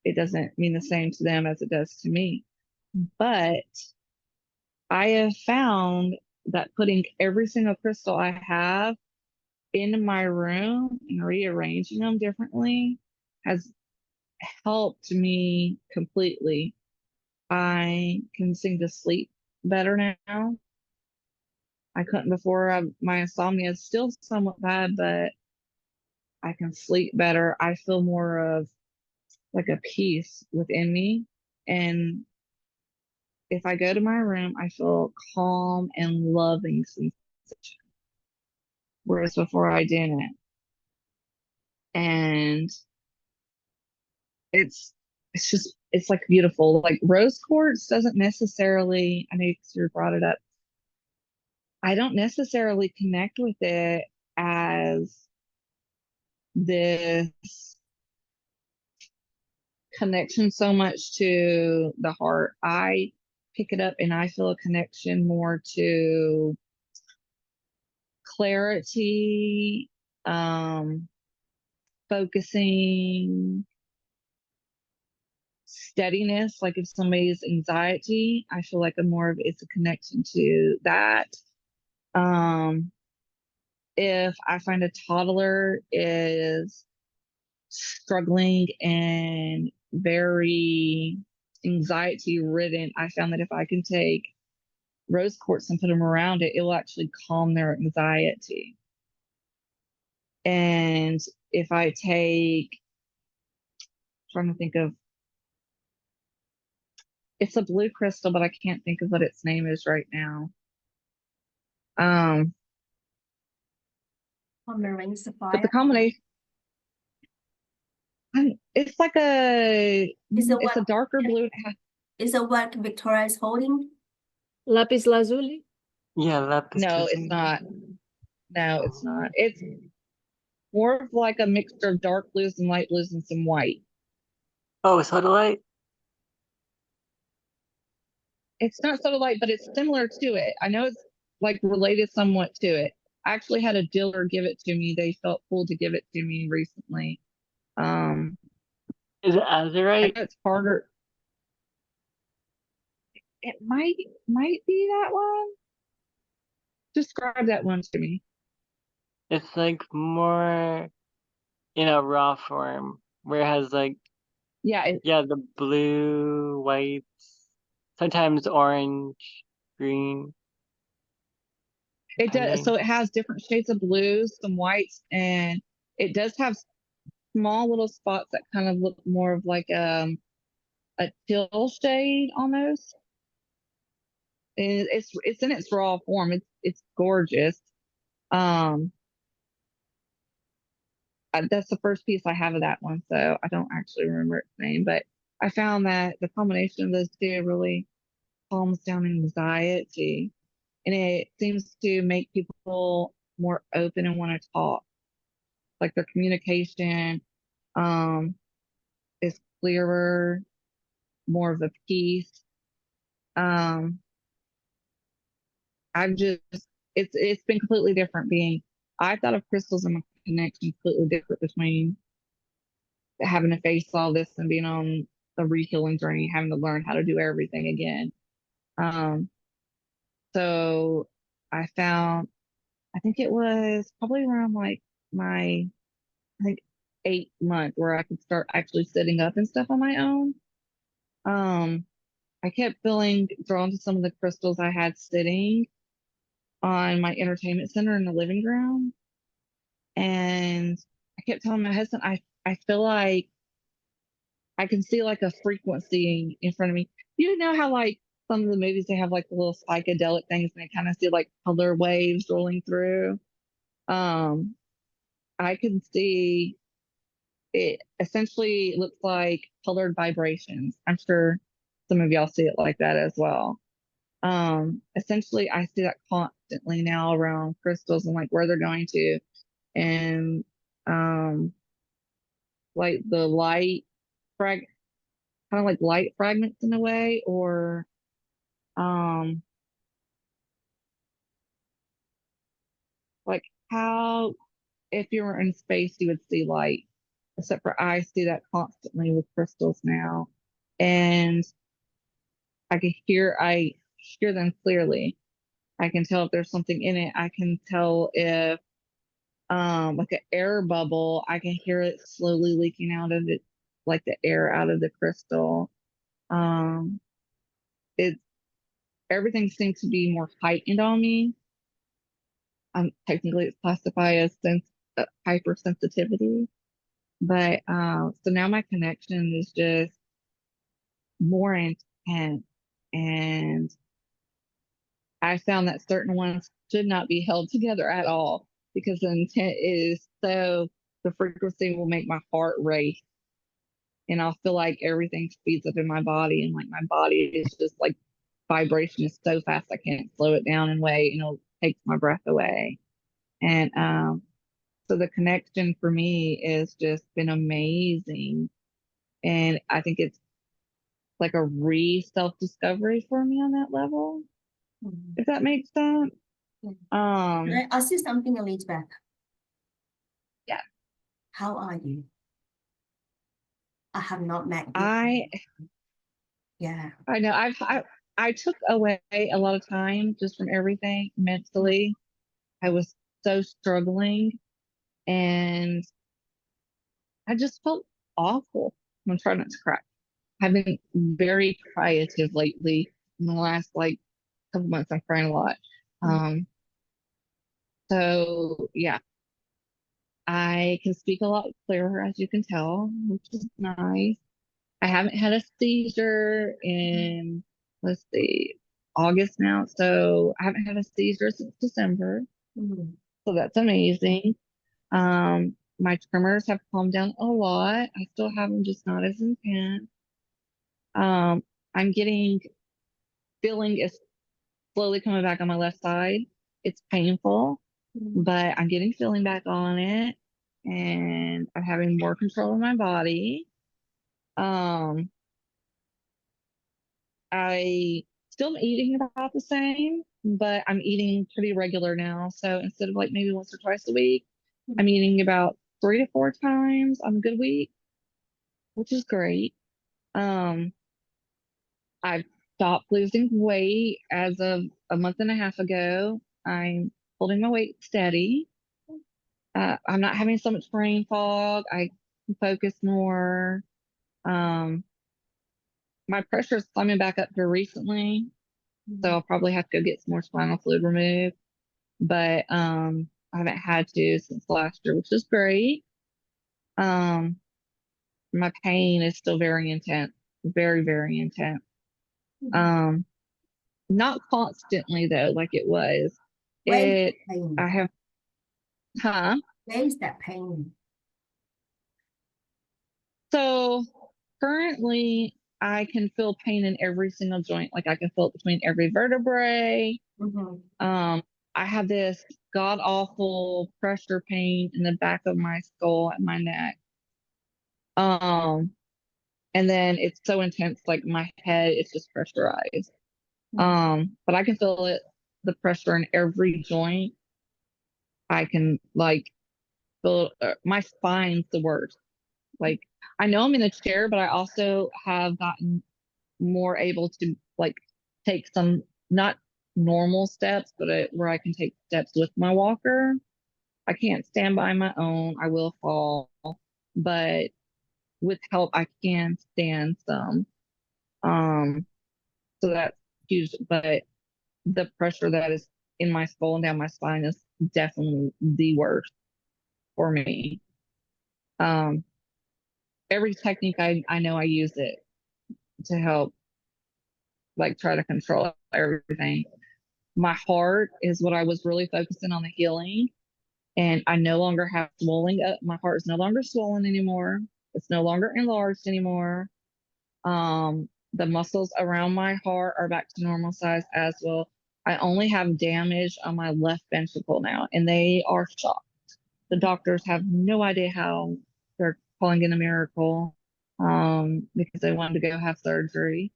B: it doesn't mean the same to them as it does to me. But I have found that putting every single crystal I have in my room and rearranging them differently has helped me completely. I can seem to sleep better now. I couldn't before. My insomnia is still somewhat bad, but I can sleep better. I feel more of like a peace within me. And if I go to my room, I feel calm and loving sensation, whereas before I didn't. And it's it's like beautiful. Like rose quartz doesn't necessarily, I know you brought it up. I don't necessarily connect with it as this connection so much to the heart. I pick it up and I feel a connection more to clarity, focusing, steadiness. Like if somebody's anxiety, I feel like it's a connection to that. If I find a toddler is struggling and very anxiety ridden, I found that if I can take rose quartz and put them around it, it will actually calm their anxiety. And if I take, trying to think of, it's a blue crystal, but I can't think of what its name is right now.
A: Marine
B: But
A: sapphire.
B: the combination, it's like
A: Is it
B: it's a
A: what
B: darker blue.
A: is it what Victoria is holding?
C: Lapis lazuli.
D: Yeah, lapis
B: No, it's
D: lazuli.
B: not. No, it's not. It's more of like a mixture of dark blues and light blues and some white.
D: Oh, sodalite?
B: It's not so light, but it's similar to it. I know it's like related somewhat to it. I actually had a dealer give it to me. They felt cool to give it to me recently.
D: Is it
B: I
D: azurite?
B: know it's harder. It might be that one. Describe that one to me.
D: It's like more in a raw form, where it has like,
B: Yeah,
D: yeah, the blue, white, sometimes orange, green,
B: it does.
D: depending.
B: So it has different shades of blues, some whites, and it does have small little spots that kind of look more of like a teal shade almost. And it's in its raw form. It's gorgeous. Um, that's the first piece I have of that one, so I don't actually remember its name, but I found that the combination of those two really calms down anxiety, and it seems to make people more open and want to talk. Like their communication um, is clearer, more of a peace. Um, I've just it's been completely different being. I thought of crystals and my connection completely different between having to face all this and being on the rehealing journey, having to learn how to do everything again. Um, so I found, I think it was probably around like my, I think 8 months where I could start actually sitting up and stuff on my own. Um, I kept feeling drawn to some of the crystals I had sitting on my entertainment center in the living room. And I kept telling my husband, I feel like I can see like a frequency in front of me. You know how like some of the movies they have like the little psychedelic things and they kind of see like color waves rolling through. Um, I can see it essentially looks like colored vibrations. I'm sure some of y'all see it like that as well. Essentially I see that constantly now around crystals and like where they're going to and um like the light frag kind of like light fragments in a way, or um like how if you were in space you would see light, except for I see that constantly with crystals now. And I hear them clearly. I can tell if there's something in it. I can tell if like an air bubble, I can hear it slowly leaking out of it, like the air out of the crystal. Um it Everything seems to be more heightened on me. Technically it's classified as hypersensitivity, but so now my connection is just more intense. And I found that certain ones should not be held together at all because the intent is so the frequency will make my heart race. And I'll feel like everything speeds up in my body, and like my body is just like vibration is so fast I can't slow it down and wait, and it'll take my breath away. And so the connection for me is just been amazing. And I think it's like a self-discovery for me on that level,
A: Mhm.
B: if that makes sense.
A: Yeah.
B: Um,
A: Can I ask you something a little back?
B: Yeah.
A: How are you? I have not met you.
B: I
A: Yeah.
B: know I took away a lot of time just from everything mentally. I was so struggling, and I just felt awful. I'm trying not to cry. I've been very creative lately. In the last like couple months, I'm crying a lot. Um, so yeah, I can speak a lot clearer, as you can tell, which is nice. I haven't had a seizure in, let's see, August now. So I haven't had a seizure since December.
A: Mhm.
B: So that's amazing. My tremors have calmed down a lot. I still have them, just not as intense. I'm getting feeling is slowly coming back on my left side. It's painful,
A: Mhm.
B: but I'm getting feeling back on it, and I'm having more control of my body. Um, I still am eating about the same, but I'm eating pretty regular now. So instead of like maybe once or twice a week, I'm eating about 3 to 4 times on a good week, which is great. Um, I've stopped losing weight as of a month and a half ago. I'm holding my weight steady. I'm not having so much brain fog. I can focus more. Um, my pressure is climbing back up here recently, so I'll probably have to go get some more spinal fluid removed. But I haven't had to since last year, which is great. Um, my pain is still very intense, very, very intense. Um, not constantly though, like it was.
A: Where is
B: It,
A: that pain?
B: I have, huh?
A: Where is that pain?
B: So currently, I can feel pain in every single joint. Like I can feel it between every vertebrae.
A: Mhm.
B: Um, I have this god awful pressure pain in the back of my skull and my neck. Um, and then it's so intense, like my head is just pressurized. But I can feel it, the pressure in every joint. I can like feel my spine's the worst. Like I know I'm in a chair, but I also have gotten more able to like take some not normal steps, but where I can take steps with my walker. I can't stand by my own. I will fall, but with help, I can stand some. Um, so that's huge. But the pressure that is in my skull and down my spine is definitely the worst for me. Um, every technique I know I use it to help like try to control everything. My heart is what I was really focusing on the healing. And I no longer have swelling up. My heart is no longer swollen anymore. It's no longer enlarged anymore. The muscles around my heart are back to normal size as well. I only have damage on my left ventricle now, and they are shocked. The doctors have no idea how. They're calling it a miracle, because they wanted to go have surgery.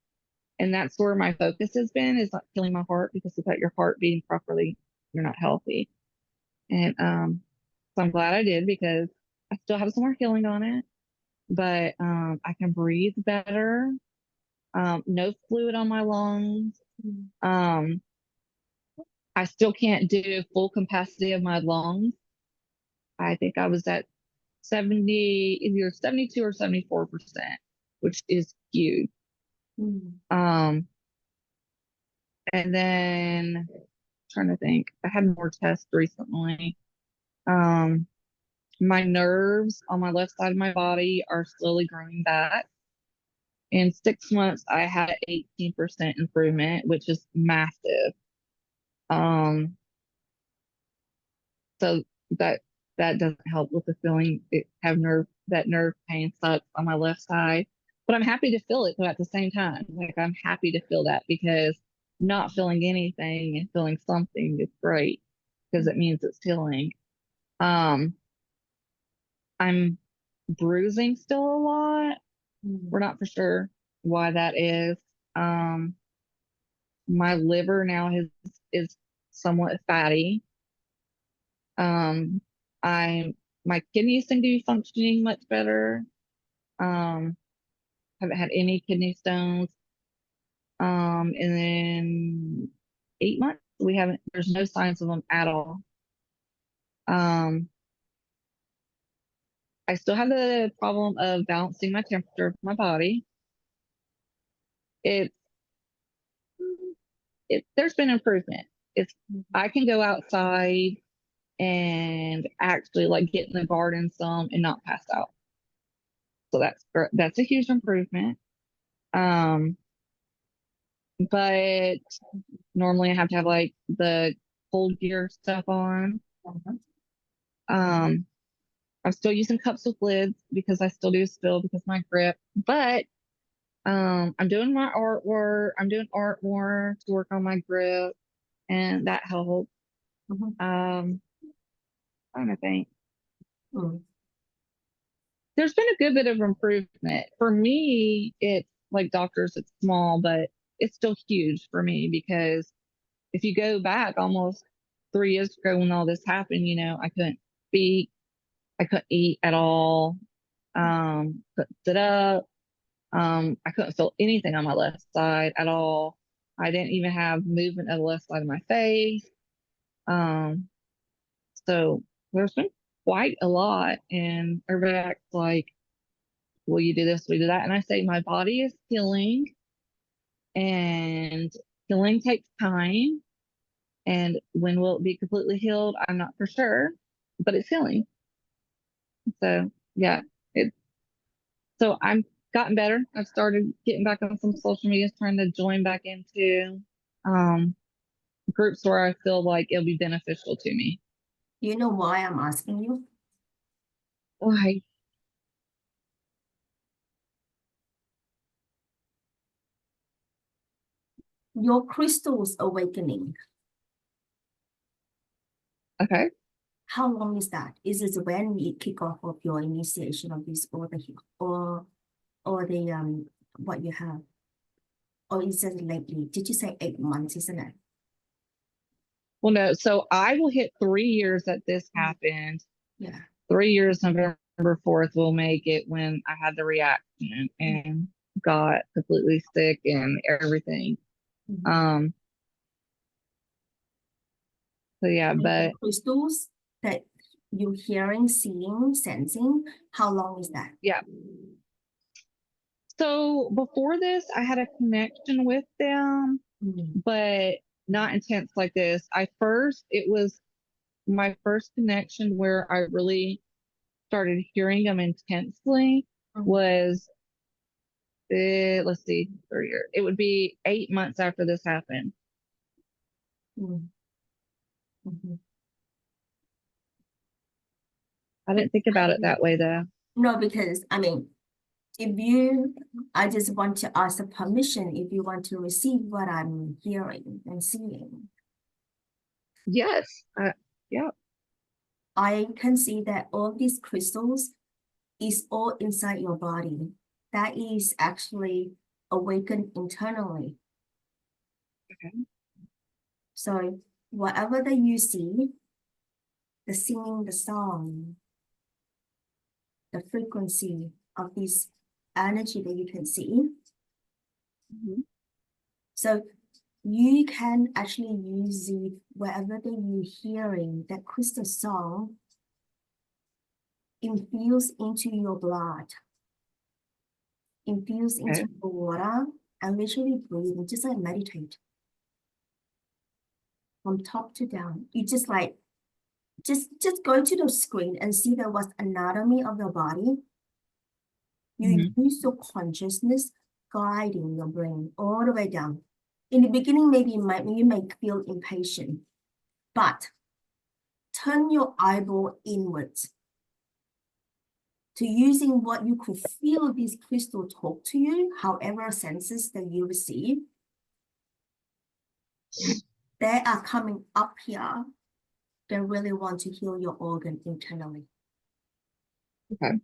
B: And that's where my focus has been, is not healing my heart, because without your heart beating properly, you're not healthy. And so I'm glad I did, because I still have some more healing on it, but I can breathe better. No fluid on my lungs. Um, I still can't do full capacity of my lungs. I think I was at 70, either 72 or 74%, which is huge. Um, and then trying to think, I had more tests recently. Um, my nerves on my left side of my body are slowly growing back. In 6 months, I had an 18% improvement, which is massive. So that doesn't help with the feeling. That nerve pain sucks on my left side, but I'm happy to feel it. But at the same time, like I'm happy to feel that, because not feeling anything and feeling something is great, because it means it's healing. I'm bruising still a lot. We're not for sure why that is. My liver now is somewhat fatty. My kidneys seem to be functioning much better. Haven't had any kidney stones. And then 8 months, there's no signs of them at all. I still have the problem of balancing my temperature of my body. There's been improvement. I can go outside and actually like get in the garden some and not pass out. So that's a huge improvement. But normally I have to have like the cold gear stuff on. I'm still using cups with lids because I still do spill because of my grip. But I'm doing my artwork. I'm doing art more to work on my grip, and that helps. I'm trying to think. There's been a good bit of improvement. For me, it's like doctors, it's small, but it's still huge for me, because if you go back almost 3 years ago when all this happened, I couldn't speak, I couldn't eat at all, couldn't sit up, I couldn't feel anything on my left side at all. I didn't even have movement of the left side of my face. So there's been quite a lot, and everybody acts like, will you do this, will you do that? And I say my body is healing, and healing takes time. And when will it be completely healed? I'm not for sure, but it's healing. So yeah, so I'm gotten better. I've started getting back on some social media, trying to join back into groups where I feel like it'll be beneficial to me.
A: You know why I'm asking you?
B: Why?
A: Your crystals awakening.
B: Okay.
A: How long is that? Is it when you kick off of your initiation of this, or the what you have? Or is it lately? Did you say 8 months, isn't it?
B: Well, no. So I will hit 3 years that this happened.
A: Yeah.
B: 3 years, November 4th will make it, when I had the reaction and got completely sick and everything. So yeah,
A: And
B: but
A: the crystals that you're hearing, seeing, sensing, how long is that?
B: yeah. So before this, I had a connection with them, but not intense like this. It was my first connection where I really started hearing them intensely was, let's see, 3 years. It would be 8 months after this happened. I didn't think about it that way though.
A: No, because I mean, I just want to ask the permission if you want to receive what I'm hearing and seeing.
B: Yes. Yeah.
A: I can see that all these crystals is all inside your body. That is actually awakened internally.
B: Okay.
A: So whatever that you see, the singing, the song, the frequency of this energy that you can see. So you can actually use it wherever that you're hearing that crystal song infuse into your blood, infuse into the water, and literally breathe and just like meditate from top to down. You just like just go to the screen and see what's anatomy of your body. You use your consciousness guiding your brain all the way down. In the beginning, maybe you may feel impatient, but turn your eyeball inwards to using what you could feel this crystal talk to you, however senses that you receive. They are coming up here. They really want to heal your organ internally.
B: Okay.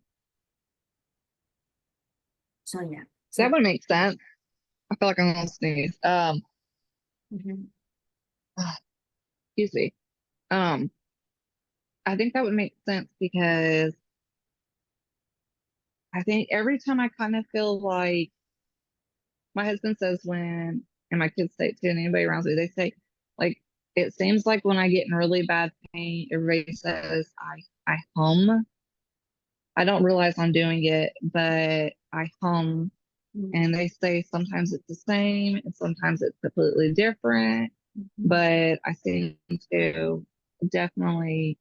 A: So yeah.
B: That would make sense. I feel like I'm gonna sneeze.
A: Mhm.
B: Excuse me. I think that would make sense because I think every time I kind of feel like my husband says when, and my kids say it too, and anybody around me, they say, like, it seems like when I get in really bad pain, everybody says I hum. I don't realize I'm doing it, but I hum.
A: Mhm.
B: And they say sometimes it's the same and sometimes it's completely different,
A: Mhm.
B: but I seem to definitely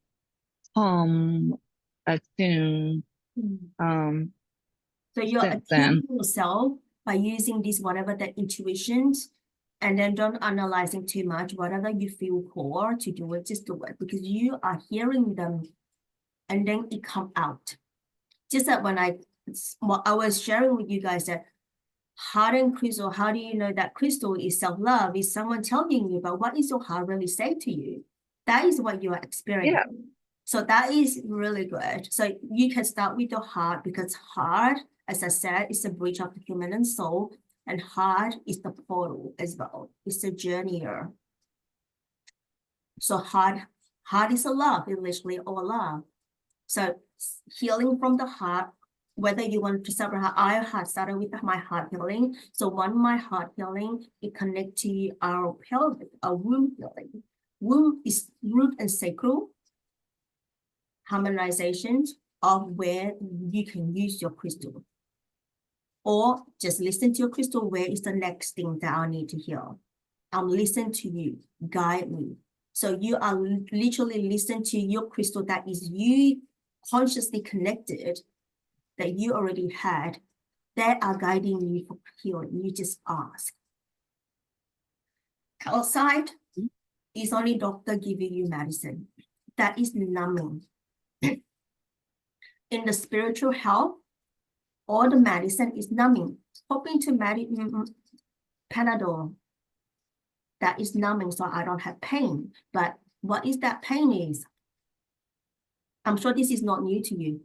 B: hum a tune
A: Mhm. So you're
B: since then.
A: attuning yourself by using this, whatever the intuitions, and then don't analyzing too much. Whatever you feel core to do it, just do it because you are hearing them, and then it come out. Just that when I was sharing with you guys that heart and crystal, how do you know that crystal is self-love? Is someone telling you about what is your heart really say to you? That is what you are experiencing.
B: Yeah.
A: So that is really good. So you can start with your heart because heart, as I said, is a bridge of the human and soul, and heart is the portal as well. It's a journeyer. So heart is a love, it's literally all love. So healing from the heart, whether you want to start with our heart started with my heart healing. So one, my heart healing, it connects to our pelvic, our womb healing. Womb is root and sacral. Harmonization of where you can use your crystal. Or just listen to your crystal, where is the next thing that I need to heal? I'm listening to you, guide me. So you are literally listening to your crystal that is you consciously connected, that you already had, that are guiding you for healing. You just ask. Outside is only doctor giving you medicine. That is numbing. In the spiritual health, all the medicine is numbing. Hoping to Panadol, that is numbing, so I don't have pain. But what is that pain is? I'm sure this is not new to you.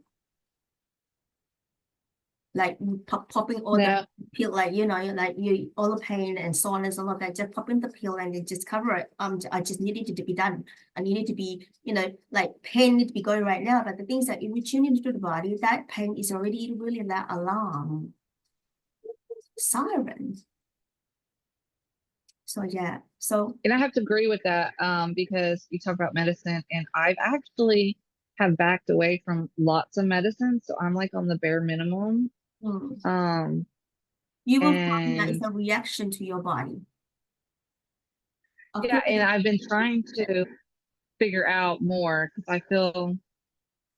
A: Like popping all the pill, like like you all the pain and so on and so on, that just popping the pill and it just cover it. I just needed it to be done. I needed to be, like pain need to be going right now. But the things that if we tune into the body, that pain is already really that alarm, siren. So yeah, so
B: And I have to agree with that because you talk about medicine, and I've actually have backed away from lots of medicine, so I'm like on the bare minimum.
A: You will find that it's
B: And
A: a reaction to your body.
B: yeah, and I've been trying to figure out more because I feel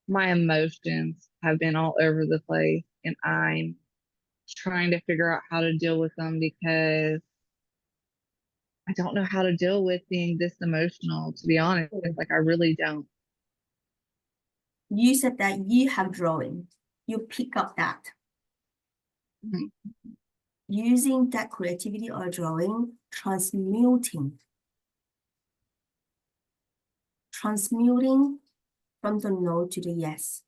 B: my emotions have been all over the place, and I'm trying to figure out how to deal with them because I don't know how to deal with being this emotional, to be honest. Like, I really don't.
A: You said that you have drawing. You pick up that.
B: Mhm.
A: Using that creativity or drawing, transmuting from the no to the yes.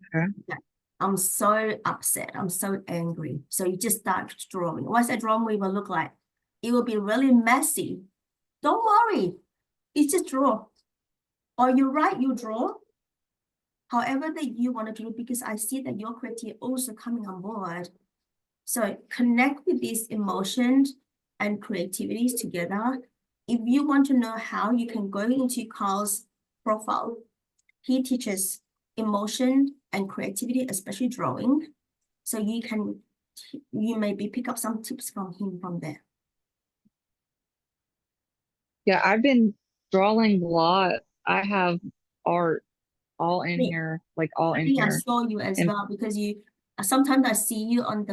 B: Okay.
A: Yeah. I'm so upset. I'm so angry. So you just start drawing. What's that drawing will look like? It will be really messy. Don't worry. It's just draw. Or you write, you draw. However that you want to do, because I see that your creativity also coming on board. So connect with these emotions and creativities together. If you want to know how, you can go into Carl's profile. He teaches emotion and creativity, especially drawing. So you maybe pick up some tips from him from there.
B: Yeah, I've been drawing a lot. I have art all in here, like all
A: I
B: in
A: think I
B: here.
A: saw you as
B: And
A: well because you sometimes I see you on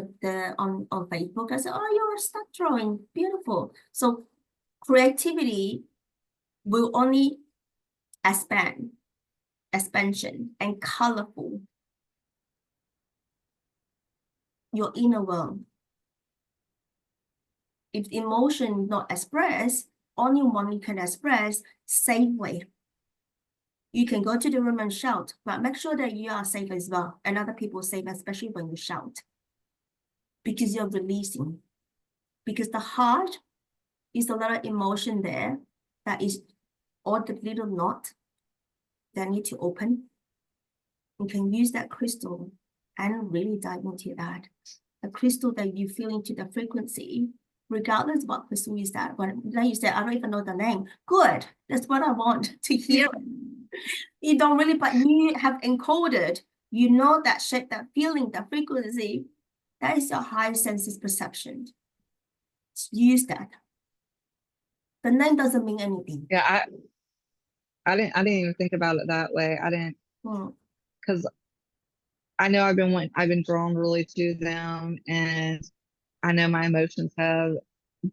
A: on Facebook. I say, oh, you're stuck drawing, beautiful. So creativity will only expansion and colorful your inner world. If emotion not expressed, only one you can express safely. You can go to the room and shout, but make sure that you are safe as well, and other people safe, especially when you shout, because you're releasing. Because the heart is a lot of emotion there that is all the little knot that need to open. You can use that crystal and really dive into that. The crystal that you feel into the frequency, regardless of what crystal is that. But like you said, I don't even know the name. Good. That's what I want to hear. You don't really, but you have encoded, you know that shape, that feeling, that frequency. That is your high senses perception. Use that. The name doesn't mean anything.
B: Yeah, I didn't even think about it that way. I didn't, because I know I've been drawn really to them, and I know my emotions have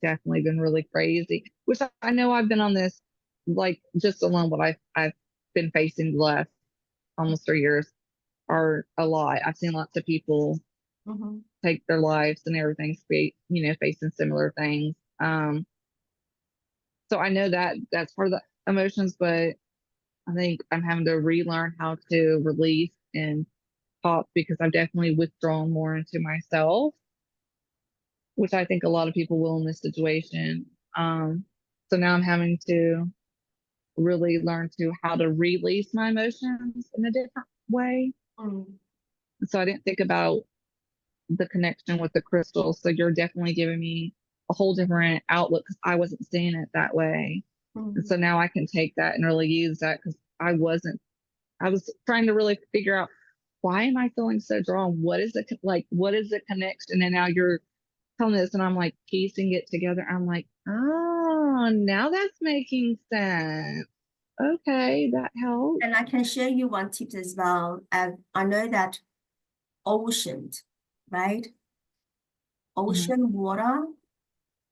B: definitely been really crazy, which I know I've been on this, like, just alone what I've been facing the last almost 3 years are a lot. I've seen lots of people take their lives and everything, facing similar things. So I know that that's part of the emotions, but I think I'm having to relearn how to release and pop, because I've definitely withdrawn more into myself, which I think a lot of people will in this situation. So now I'm having to really learn to how to release my emotions in a different way. So I didn't think about the connection with the crystal. So you're definitely giving me a whole different outlook, because I wasn't seeing it that way. And so now I can take that and really use that, because I was trying to really figure out, why am I feeling so drawn? What is it like? What is the connection? And now you're telling this, and I'm like piecing it together. I'm like, oh, now that's making sense. Okay, that helps.
A: And I can share you one tip as well. I know that ocean, right? Ocean water,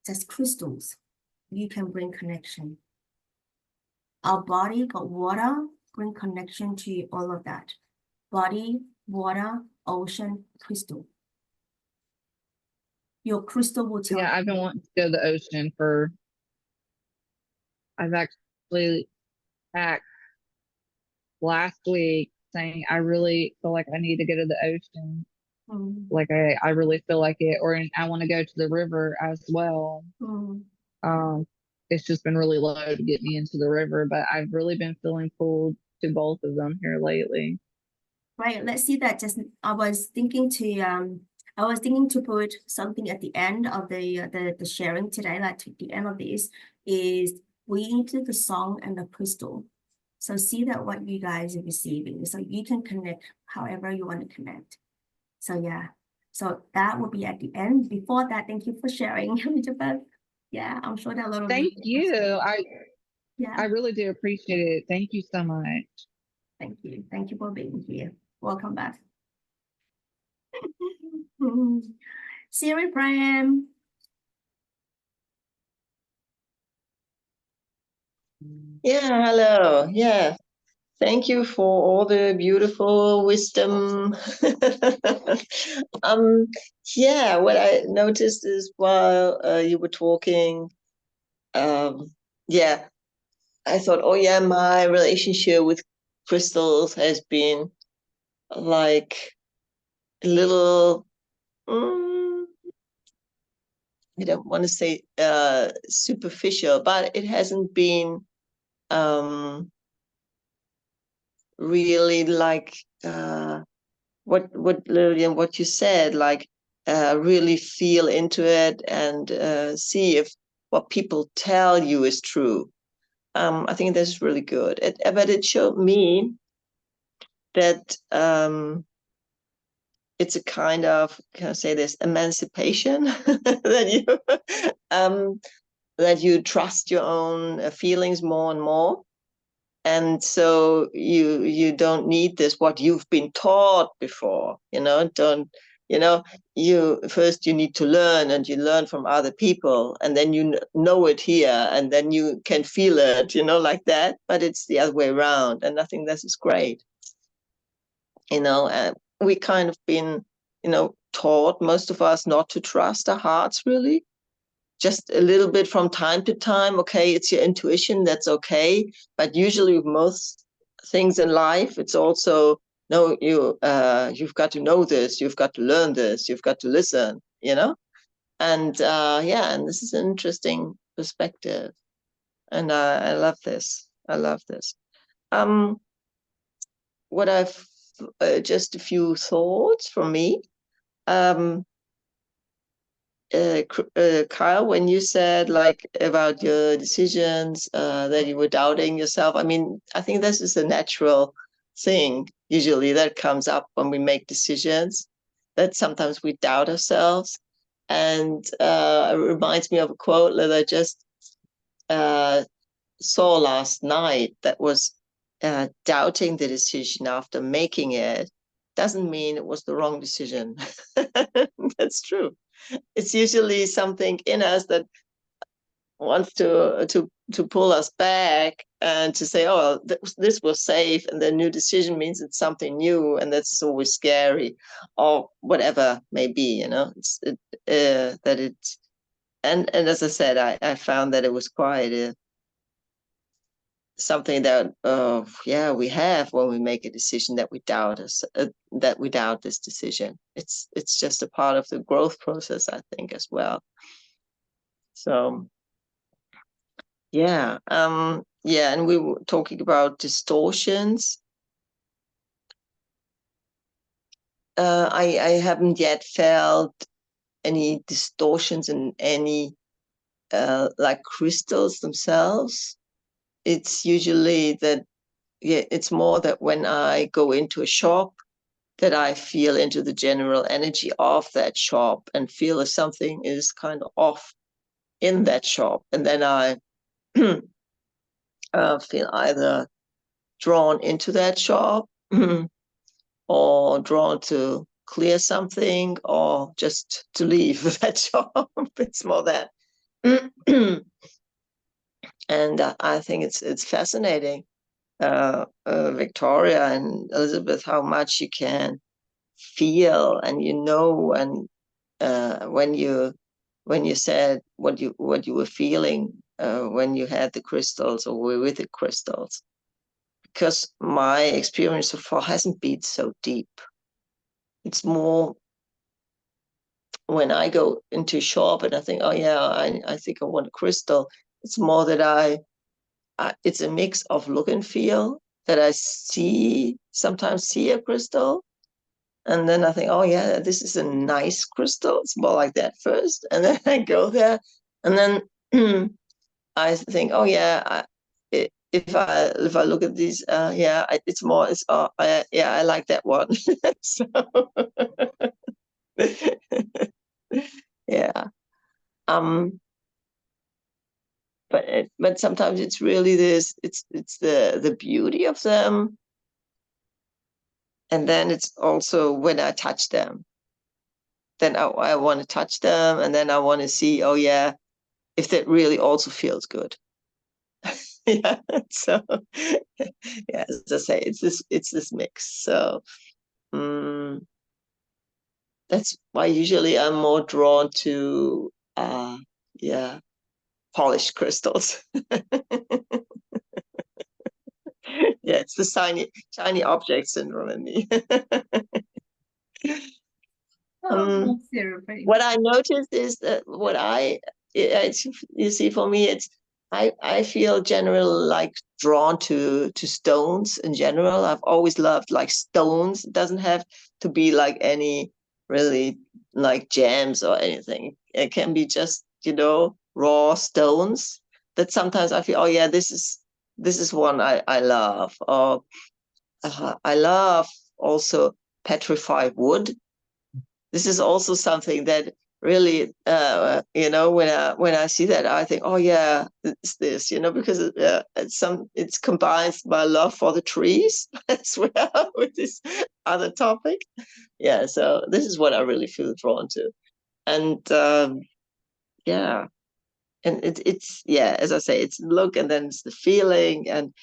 A: just crystals. You can bring connection. Our body got water, bring connection to all of that. Body, water, ocean, crystal. Your crystal will tell you.
B: Yeah, I've been wanting to go to the ocean I've actually back last week saying I really feel like I need to go to the ocean. Like I really feel like it, or I want to go to the river as well. It's just been really low to get me into the river, but I've really been feeling pulled to both of them here lately.
A: Right, let's see that. Just I was thinking to put something at the end of the sharing today, like to the end of this, is we into the song and the crystal. So see that what you guys are receiving. So you can connect however you want to connect. So yeah. So that will be at the end. Before that, thank you for sharing, Elizabeth. Yeah, I'm sure that a lot of
B: Thank you.
A: Yeah.
B: I really do appreciate it. Thank you so much.
A: Thank you. Thank you for being here. Welcome back. Siri Prime.
E: Yeah, hello. Yeah, thank you for all the beautiful wisdom. Yeah, what I noticed is while you were talking, yeah, I thought, oh yeah, my relationship with crystals has been like a little, I don't want to say superficial, but it hasn't been really like what Lillian, what you said, like really feel into it and see if what people tell you is true. I think that's really good. But it showed me that it's a kind of, can I say this, emancipation that you trust your own feelings more and more. And so you don't need this what you've been taught before, don't You know, you need to learn, and you learn from other people, and then you know it here, and then you can feel it, you know, like that. But it's the other way around, and I think this is great. You know, we kind of been, you know, taught, most of us, not to trust our hearts really. Just a little bit from time to time. Okay, it's your intuition, that's okay. But usually with most things in life, it's also, no, you've got to know this, you've got to learn this, you've got to listen, you know. And yeah, and this is an interesting perspective, and I love this. I love this. What I've just a few thoughts from me. Kyle, when you said like about your decisions, that you were doubting yourself, I mean, I think this is a natural thing usually that comes up when we make decisions, that sometimes we doubt ourselves. And it reminds me of a quote that I just saw last night, that was doubting the decision after making it doesn't mean it was the wrong decision. That's true. It's usually something in us that wants to pull us back and to say, oh, this was safe, and the new decision means it's something new, and that's always scary, or whatever may be, you know. And as I said, I found that it was quite something that yeah, we have when we make a decision, that we doubt this decision. It's just a part of the growth process, I think, as well. So yeah, yeah, and we were talking about distortions. I haven't yet felt any distortions in any like crystals themselves. It's usually that, yeah, it's more that when I go into a shop, that I feel into the general energy of that shop and feel if something is kind of off in that shop, and then I feel either drawn into that shop or drawn to clear something, or just to leave that shop. It's more that. And I think it's fascinating, Victoria and Elizabeth, how much you can feel, and you know, and when you said what you were feeling when you had the crystals or were with the crystals, because my experience so far hasn't been so deep. It's more when I go into a shop and I think, oh yeah, I think I want a crystal. It's more that it's a mix of look and feel, that I sometimes see a crystal, and then I think, oh yeah, this is a nice crystal. It's more like that first, and then I go there, and then I think, oh yeah, if I look at these, yeah, it's more, yeah, I like that one. So yeah, but sometimes it's really this, it's the beauty of them, and then it's also when I touch them, then I want to touch them, and then I want to see, oh yeah, if that really also feels good. Yeah, so yeah, as I say, it's this mix. So that's why usually I'm more drawn to yeah, polished crystals. Yeah, it's the shiny object syndrome in me. What I noticed is that you see, for me, it's I feel generally like drawn to stones in general. I've always loved like stones. It doesn't have to be like any really like gems or anything. It can be just, you know, raw stones that sometimes I feel, oh yeah, this is one I love. Or I love also petrified wood. This is also something that really, when I see that, I think, oh yeah, it's this, because it combines my love for the trees as well with this other topic. Yeah, so this is what I really feel drawn to, and yeah, and it's as I say, it's the look, and then it's the feeling, and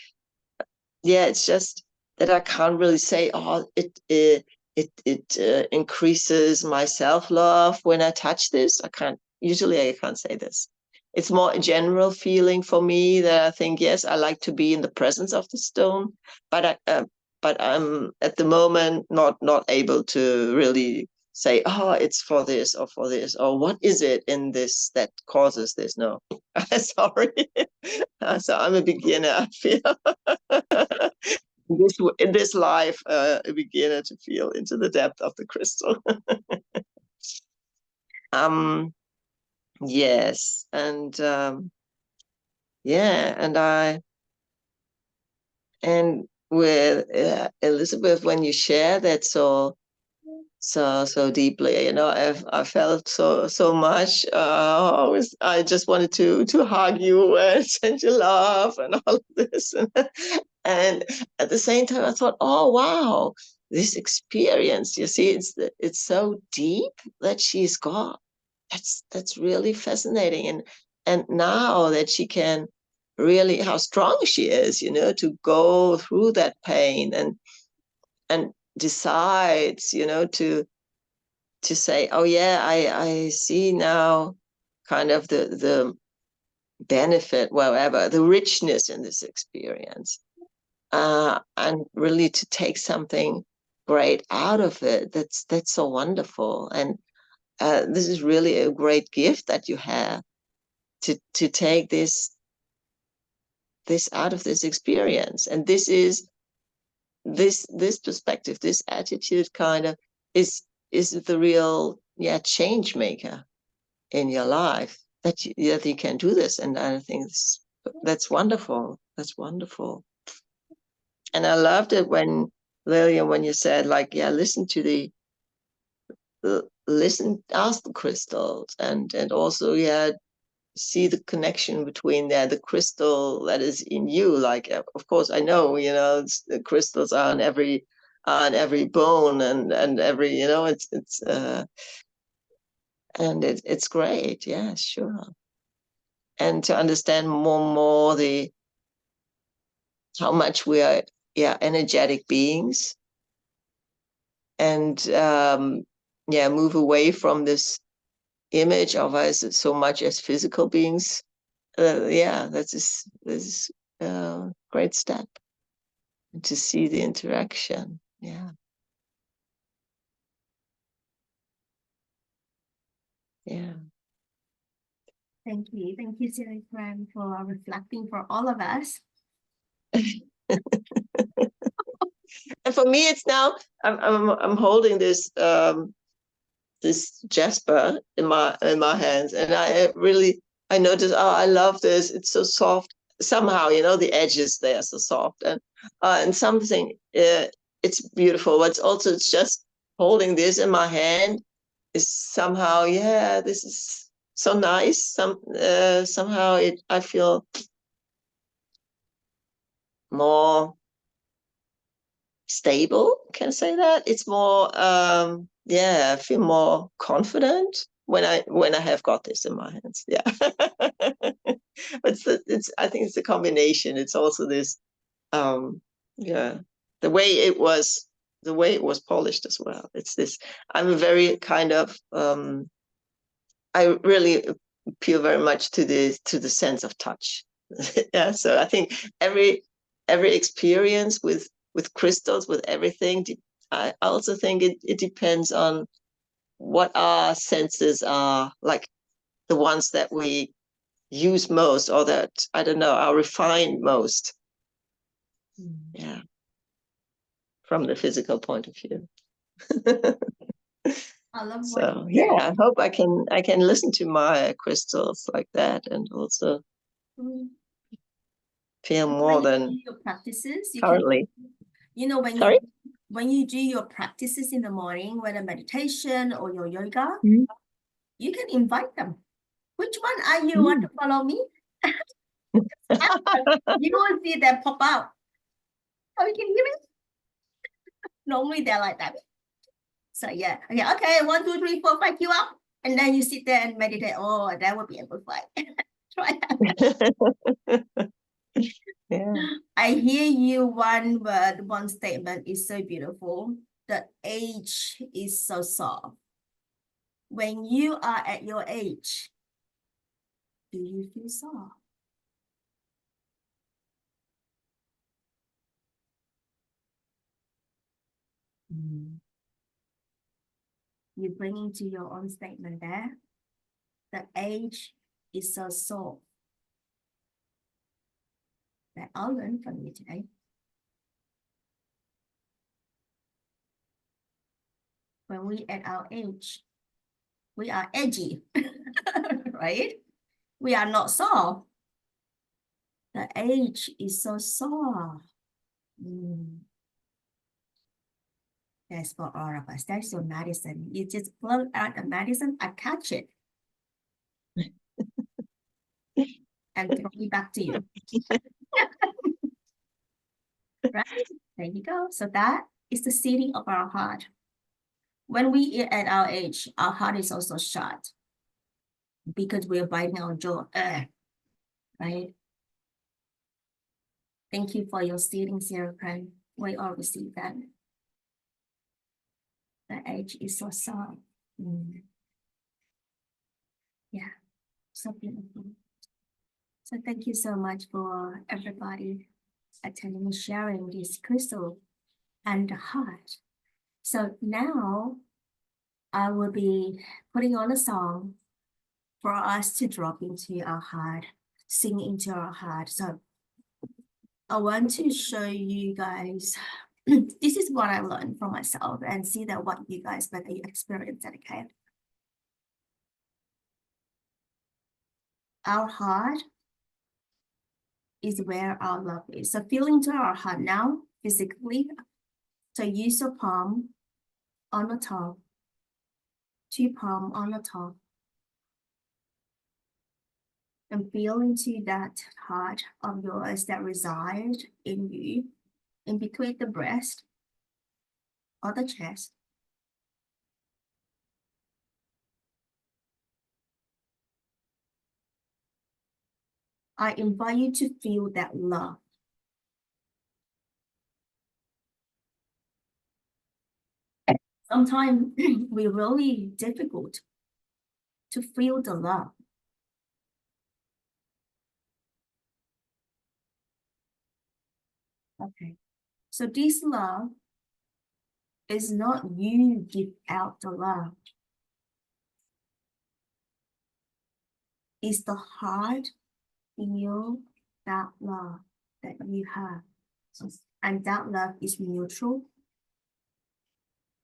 E: yeah, it's just that I can't really say, oh, it increases my self-love when I touch this. I can't say this. It's more a general feeling for me that I think, yes, I like to be in the presence of the stone, but I'm at the moment not able to really say, oh, it's for this or what is it in this that causes this. No, sorry. So I'm a beginner, I feel. In this life, a beginner to feel into the depth of the crystal. Yes, and and with Elizabeth, when you share that so deeply, I felt so much. I just wanted to hug you and send you love and all of this, and at the same time, I thought, oh wow, this experience. You see, it's so deep that she's got. That's really fascinating, and now that she can really, how strong she is, to go through that pain and decides, to say, oh yeah, I see now kind of the benefit, wherever, the richness in this experience, and really to take something great out of it. That's so wonderful, and this is really a great gift that you have to take this out of this experience, and this is this perspective, this attitude kind of is the real change maker in your life, that you can do this. And I think that's wonderful. That's wonderful. And I loved it when Lillian, when you said, like, listen to ask the crystals, and also see the connection between the crystal that is in you. Like, of course, I know, the crystals are on every bone and every, it's and it's great. Yeah, sure. And to understand more how much we are energetic beings, and move away from this image of us so much as physical beings. This is a great step, and to see the interaction. Yeah.
A: Thank you, Sarah, for reflecting for all of us.
E: And for me, it's now I'm holding this this jasper in my hands, and I notice, oh, I love this. It's so soft. Somehow, the edges, they are so soft, and something, it's beautiful. But it's just holding this in my hand is somehow, this is so nice. Somehow I feel more stable. Can I say that? It's more, I feel more confident when I have got this in my hands. Yeah. But I think it's a combination. It's also this, the way it was polished as well. It's this, I'm a very kind of, I really appeal very much to the sense of touch. Yeah. So I think every experience with crystals, with everything, I also think it depends on what our senses are, like the ones that we use most, or that, I don't know, are refined most. Yeah. From the physical point of view.
A: I love
E: So I hope I can listen to my crystals like that, and also feel more than
A: your practices.
E: Currently.
A: When you do your practices in the morning, whether meditation or your yoga, you can invite them. Which one are you want to follow me? You will see them pop out. Oh, you can hear it? Normally they're like that. So yeah, okay, 1, 2, 3, 4, 5, you up. And then you sit there and meditate. Oh, that would be amplified. Try that.
E: Yeah.
A: I hear you one word, one statement is so beautiful. The age is so soft. When you are at your age, do you feel soft? You bring into your own statement there. The age is so soft. That I'll learn from you today. When we at our age, we are edgy, right? We are not soft. The age is so soft. That's for all of us. That's your medicine. You just blow out the medicine, attach it, and throw it back to you. Right? There you go. So that is the seating of our heart. When we are at our age, our heart is also shut because we're biting our jaw. Right? Thank you for your seating, Sarah Crane. We all receive that. The age is so soft. Yeah, so beautiful. So thank you so much for everybody attending and sharing this crystal and the heart. So now I will be putting on a song for us to drop into our heart, sing into our heart. So I want to show you guys, this is what I learned from myself and see that what you guys whether you experience it, okay? Our heart is where our love is. So feel into our heart now, physically. So use your palm on the top, 2 palm on the top, and feel into that heart of yours that resides in you, in between the breast or the chest. I invite you to feel that love. Sometimes we're really difficult to feel the love. Okay, so this love is not you give out the love. It's the heart feel that love that you have. And that love is neutral.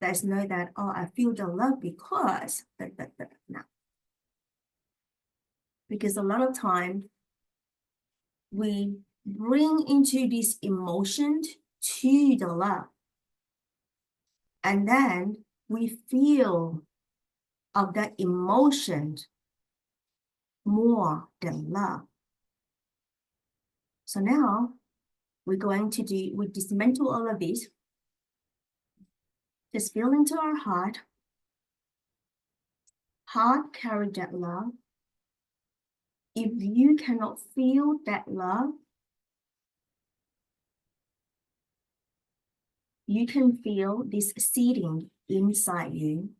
A: There's no that, oh, I feel the love because, no. Because a lot of time we bring into this emotion to the love. And then we feel of that emotion more than love. So now we're going to we dismantle all of this. Just feel into our heart. Heart carry that love. If you cannot feel that love, you can feel this seeding inside you,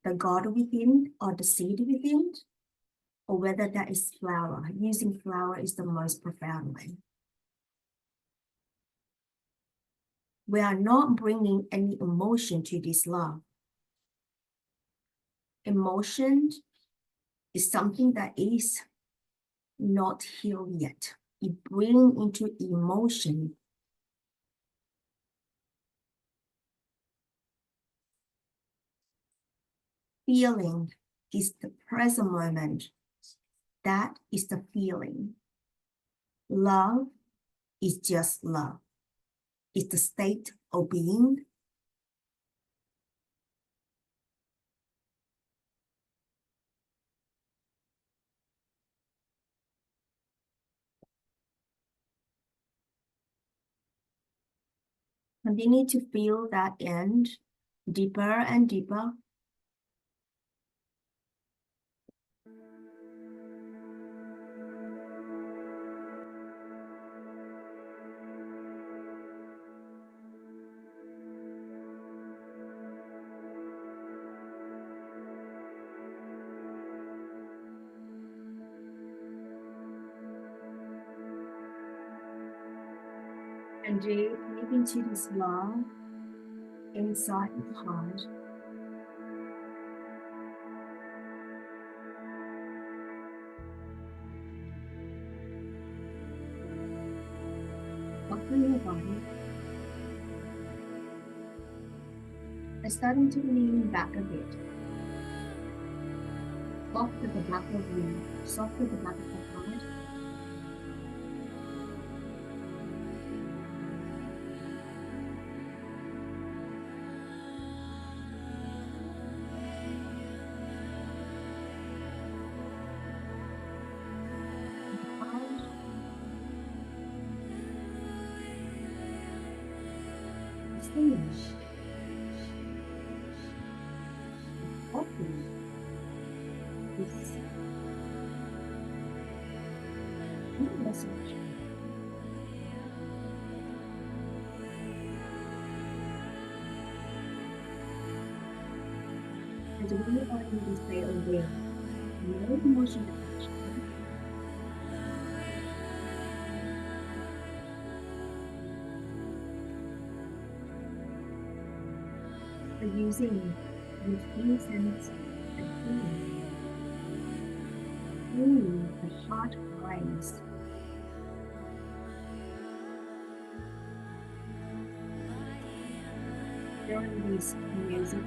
A: the God within or the seed within, or whether that is flower. Using flower is the most profound way. We are not bringing any emotion to this love. Emotion is something that is not healed yet. It brings into emotion. Feeling is the present moment. That is the feeling. Love is just love. It's the state of being. Continue to feel that end deeper and deeper. And deep into this love inside the heart. Open your body. And starting to lean back a bit. Soft at the back of you, soft at the back of the heart. Finish. Open. This message. And when you are in this state of will, no emotion attachment. By using these incense and feeling through the heart eyes. During this music,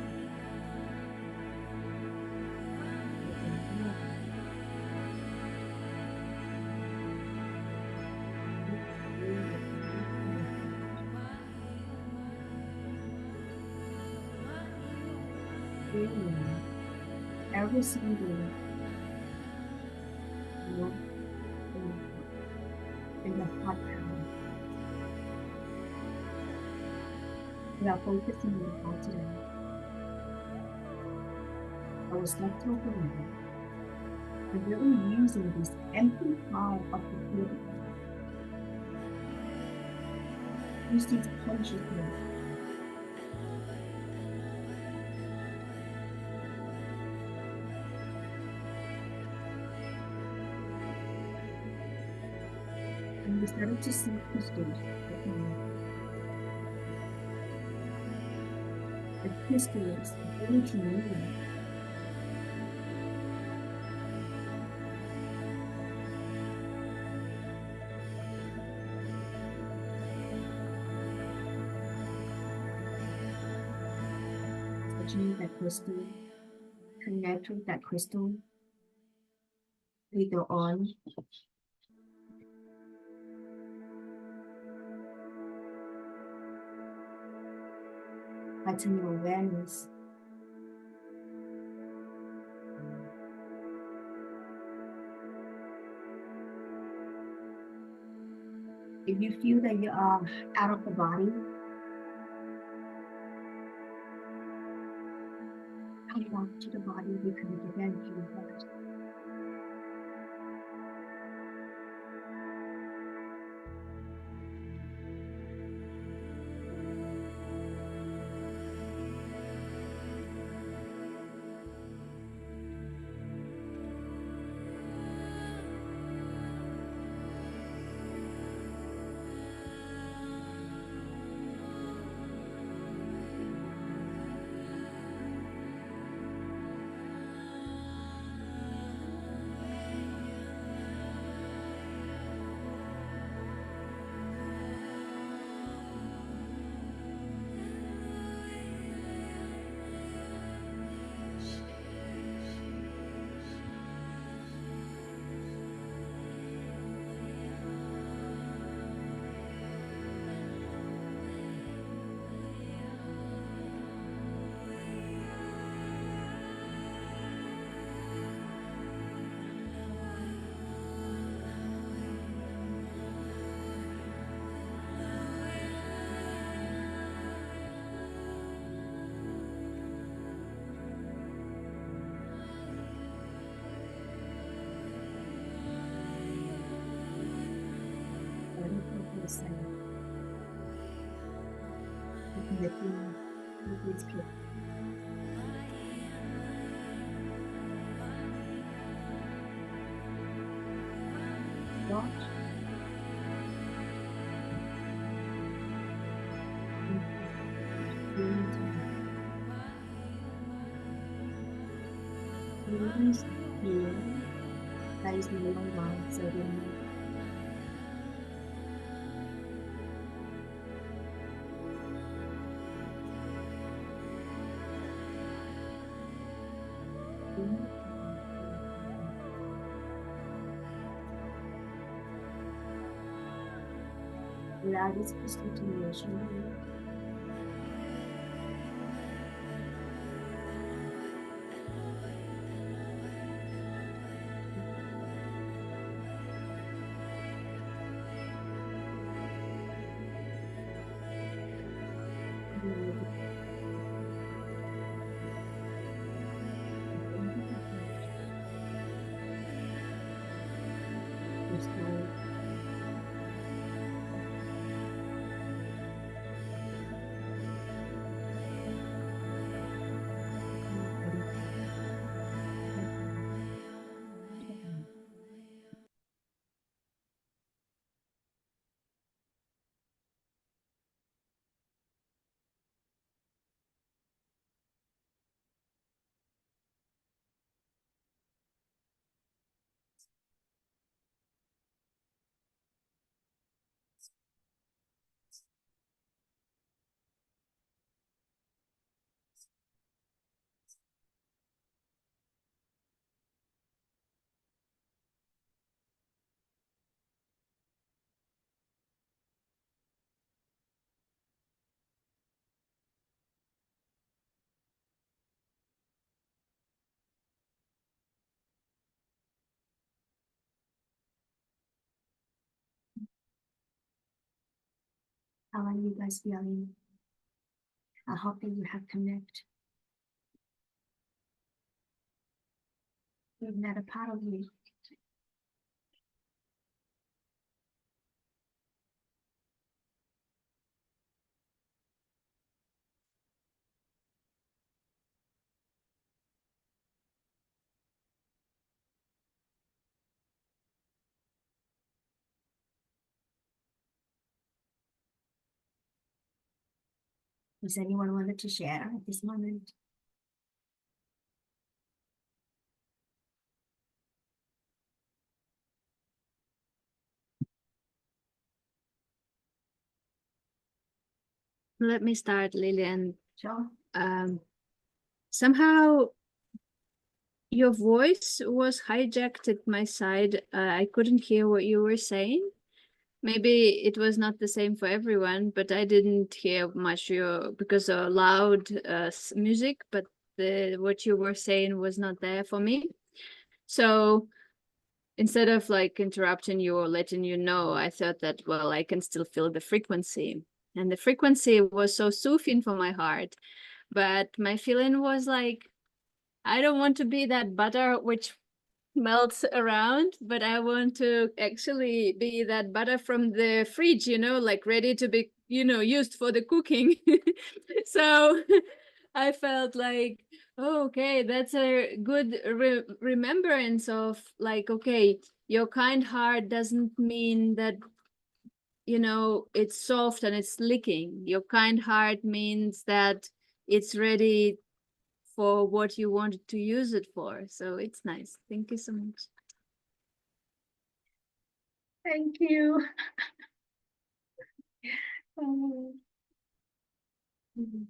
A: feeling every single note in the heart power. We are focusing on the heart today. I will start talking about and really using this empty part of the field. Use this consciousness. And we started to see crystals. The crystals really to move. Touching that crystal, connect with that crystal. We go on. Heighten your awareness. If you feel that you are out of the body, come back to the body, we connect again to the heart. Here, that is no longer serving me. Allow this crystal to nourish you. How are you guys feeling? I hope that you have connect with another part of you. Does anyone wanted to share at this moment?
C: Let me start, Lillian.
A: Sure.
C: Somehow your voice was hijacked at my side. I couldn't hear what you were saying. Maybe it was not the same for everyone, but I didn't hear much because of loud music, but what you were saying was not there for me. So instead of like interrupting you or letting you know, I thought that, well, I can still feel the frequency. And the frequency was so soothing for my heart. But my feeling was like, I don't want to be that butter which melts around, but I want to actually be that butter from the fridge, like ready to be, used for the cooking. So I felt like, oh, okay, that's a good remembrance of like, okay, your kind heart doesn't mean that, it's soft and it's licking. Your kind heart means that it's ready for what you wanted to use it for. So it's nice. Thank you so much.
A: Thank you. Oh. Mhm.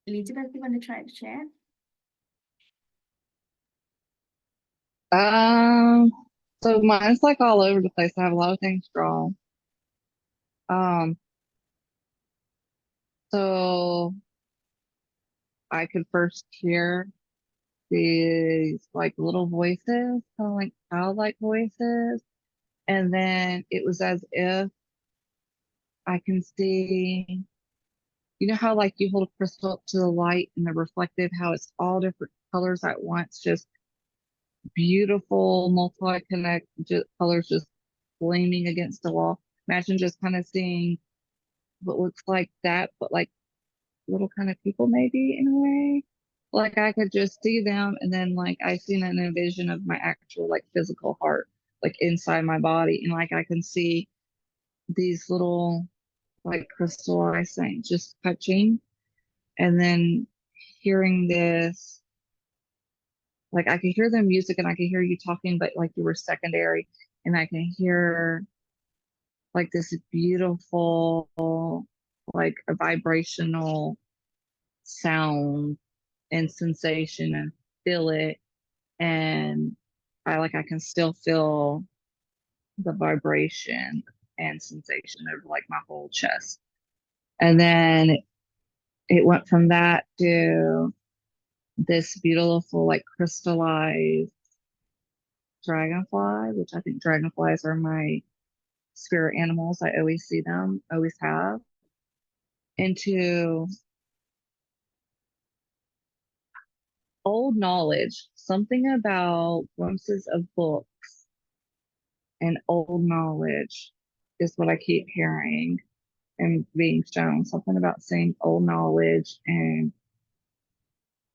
A: Elizabeth, you want to try to share?
B: So mine's like all over the place. I have a lot of things drawn. Um, so I could first hear these like little voices, kind of like childlike voices. And then it was as if I can see you know how like you hold a crystal up to the light and the reflective, how it's all different colors at once, just beautiful multi-connect colors just flaming against the wall. Imagine just kind of seeing what looks like that, but like little kind of people maybe in a way. Like I could just see them, and then like I seen an vision of my actual like physical heart, like inside my body, and like I can see these little like crystallized things just touching, and then hearing this, like I could hear the music and I could hear you talking, but like you were secondary, and I can hear like this beautiful, like a vibrational sound and sensation and feel it. And I can still feel the vibration and sensation of like my whole chest. And then it went from that to this beautiful, like crystallized dragonfly, which I think dragonflies are my spirit animals. I always see them, always have, into old knowledge, something about glimpses of books and old knowledge is what I keep hearing and being shown. Something about seeing old knowledge and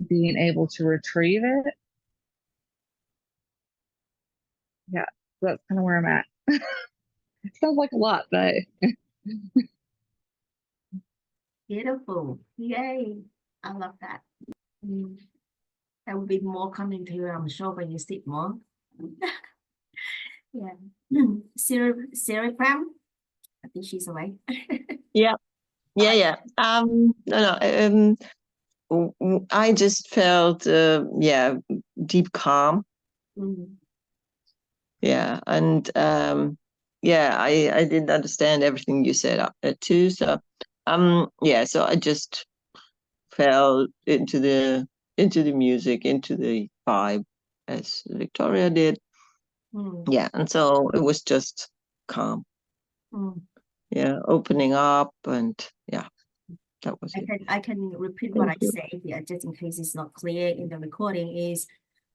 B: being able to retrieve it. Yeah, that's kind of where I'm at. It sounds like a lot, but
A: Beautiful. Yay. I love that. There will be more coming to you, I'm sure, when you sleep more. Yeah. Sarah Pram, I think she's away.
E: Yeah. No. I just felt deep calm. Yeah, and I didn't understand everything you said too. So so I just fell into the music, into the vibe, as Victoria did. Yeah, and so it was just calm. Yeah, opening up, and yeah, that was it.
A: I can repeat
E: Thank
A: what I
E: you.
A: say here, just in case it's not clear in the recording. Is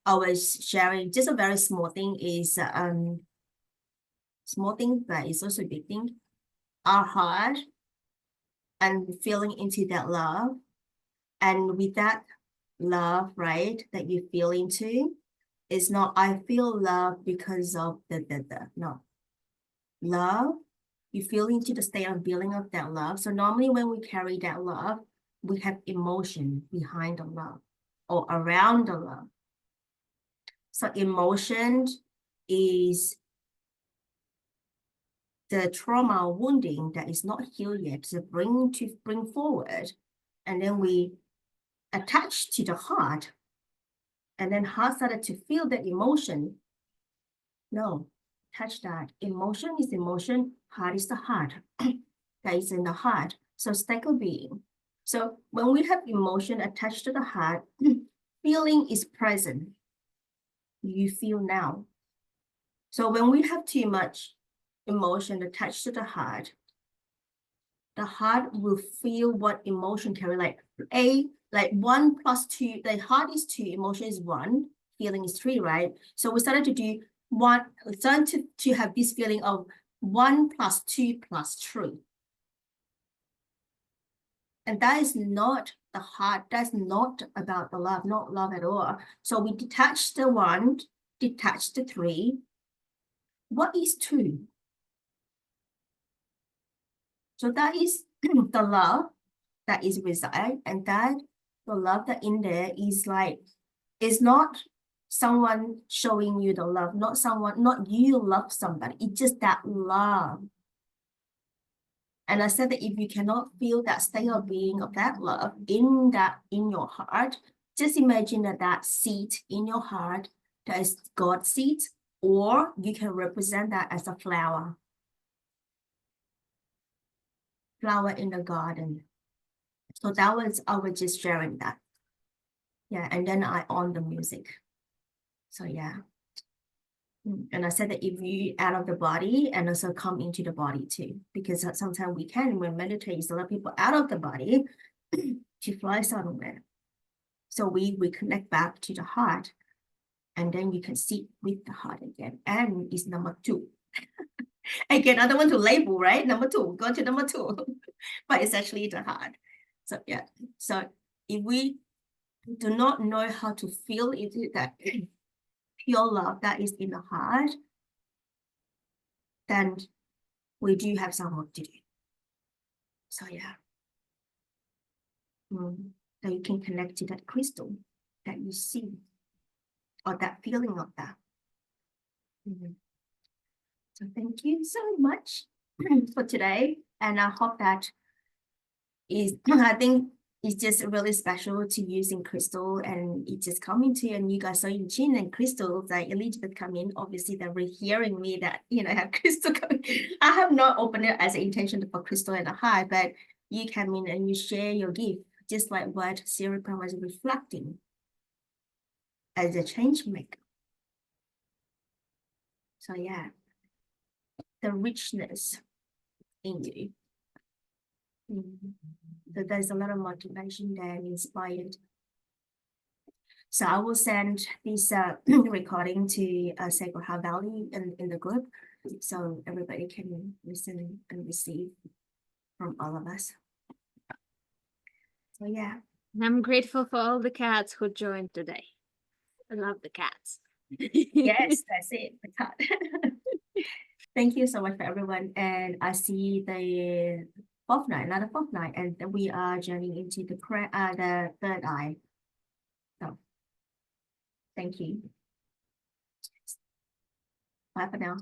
A: I was sharing just a very small thing. Is small thing, but it's also a big thing. Our heart and feeling into that love, and with that love, right, that you feel into, it's not I feel love because of the no love. You feel into the state of feeling of that love. So normally when we carry that love, we have emotion behind the love or around the love. So emotion is the trauma or wounding that is not healed yet to bring forward, and then we attach to the heart, and then heart started to feel the emotion. No, touch that. Emotion is emotion, heart is the heart. That is in the heart. So state of being. So when we have emotion attached to the heart, feeling is present. You feel now. So when we have too much emotion attached to the heart will feel what emotion carry, like 1 + 2, the heart is 2, emotion is 1, feeling is 3, right? So we started to do one, started to have this feeling of 1 + 2 + 3. And that is not the heart, that's not about the love, not love at all. So we detach the 1, detach the 3. What is 2? So that is the love that is reside, and that the love that in there is like, it's not someone showing you the love, not you love somebody, it's just that love. And I said that if you cannot feel that state of being of that love in your heart, just imagine that seed in your heart, that is God's seed, or you can represent that as a flower in the garden. So I was just sharing that. Yeah, and then I on the music. So yeah. And I said that if you out of the body and also come into the body too, because sometimes we can, when meditate, a lot of people out of the body to fly somewhere. So we connect back to the heart, and then you can sit with the heart again. And it's number 2. Again, I don't want to label, right? Number 2, go to number 2, but it's actually the heart. So yeah, so if we do not know how to feel into that pure love that is in the heart, then we do have some work to do. So yeah, so you can connect to that crystal that you see, or that feeling of that. So thank you so much for today, and I hope that is, I think it's just really special to using crystal, and it just coming to you, and you guys so in tune, and crystals like Elizabeth come in, obviously they're hearing me that, you know, have crystal coming. I have not opened it as an intention for crystal and a high, but you come in and you share your gift, just like what Siripan was reflecting as a change maker. So yeah, the richness in you. So there's a lot of motivation there and inspired. So I will send this recording to Sacred Heart Valley in the group, so everybody can listen and receive from all of us. So yeah.
C: I'm grateful for all the cats who joined today. I love the cats.
A: Yes, that's it. The cat. Thank you so much for everyone, and I see the 4th night, another 4th night, and we are journeying into the 3rd eye. So thank you. Bye for now.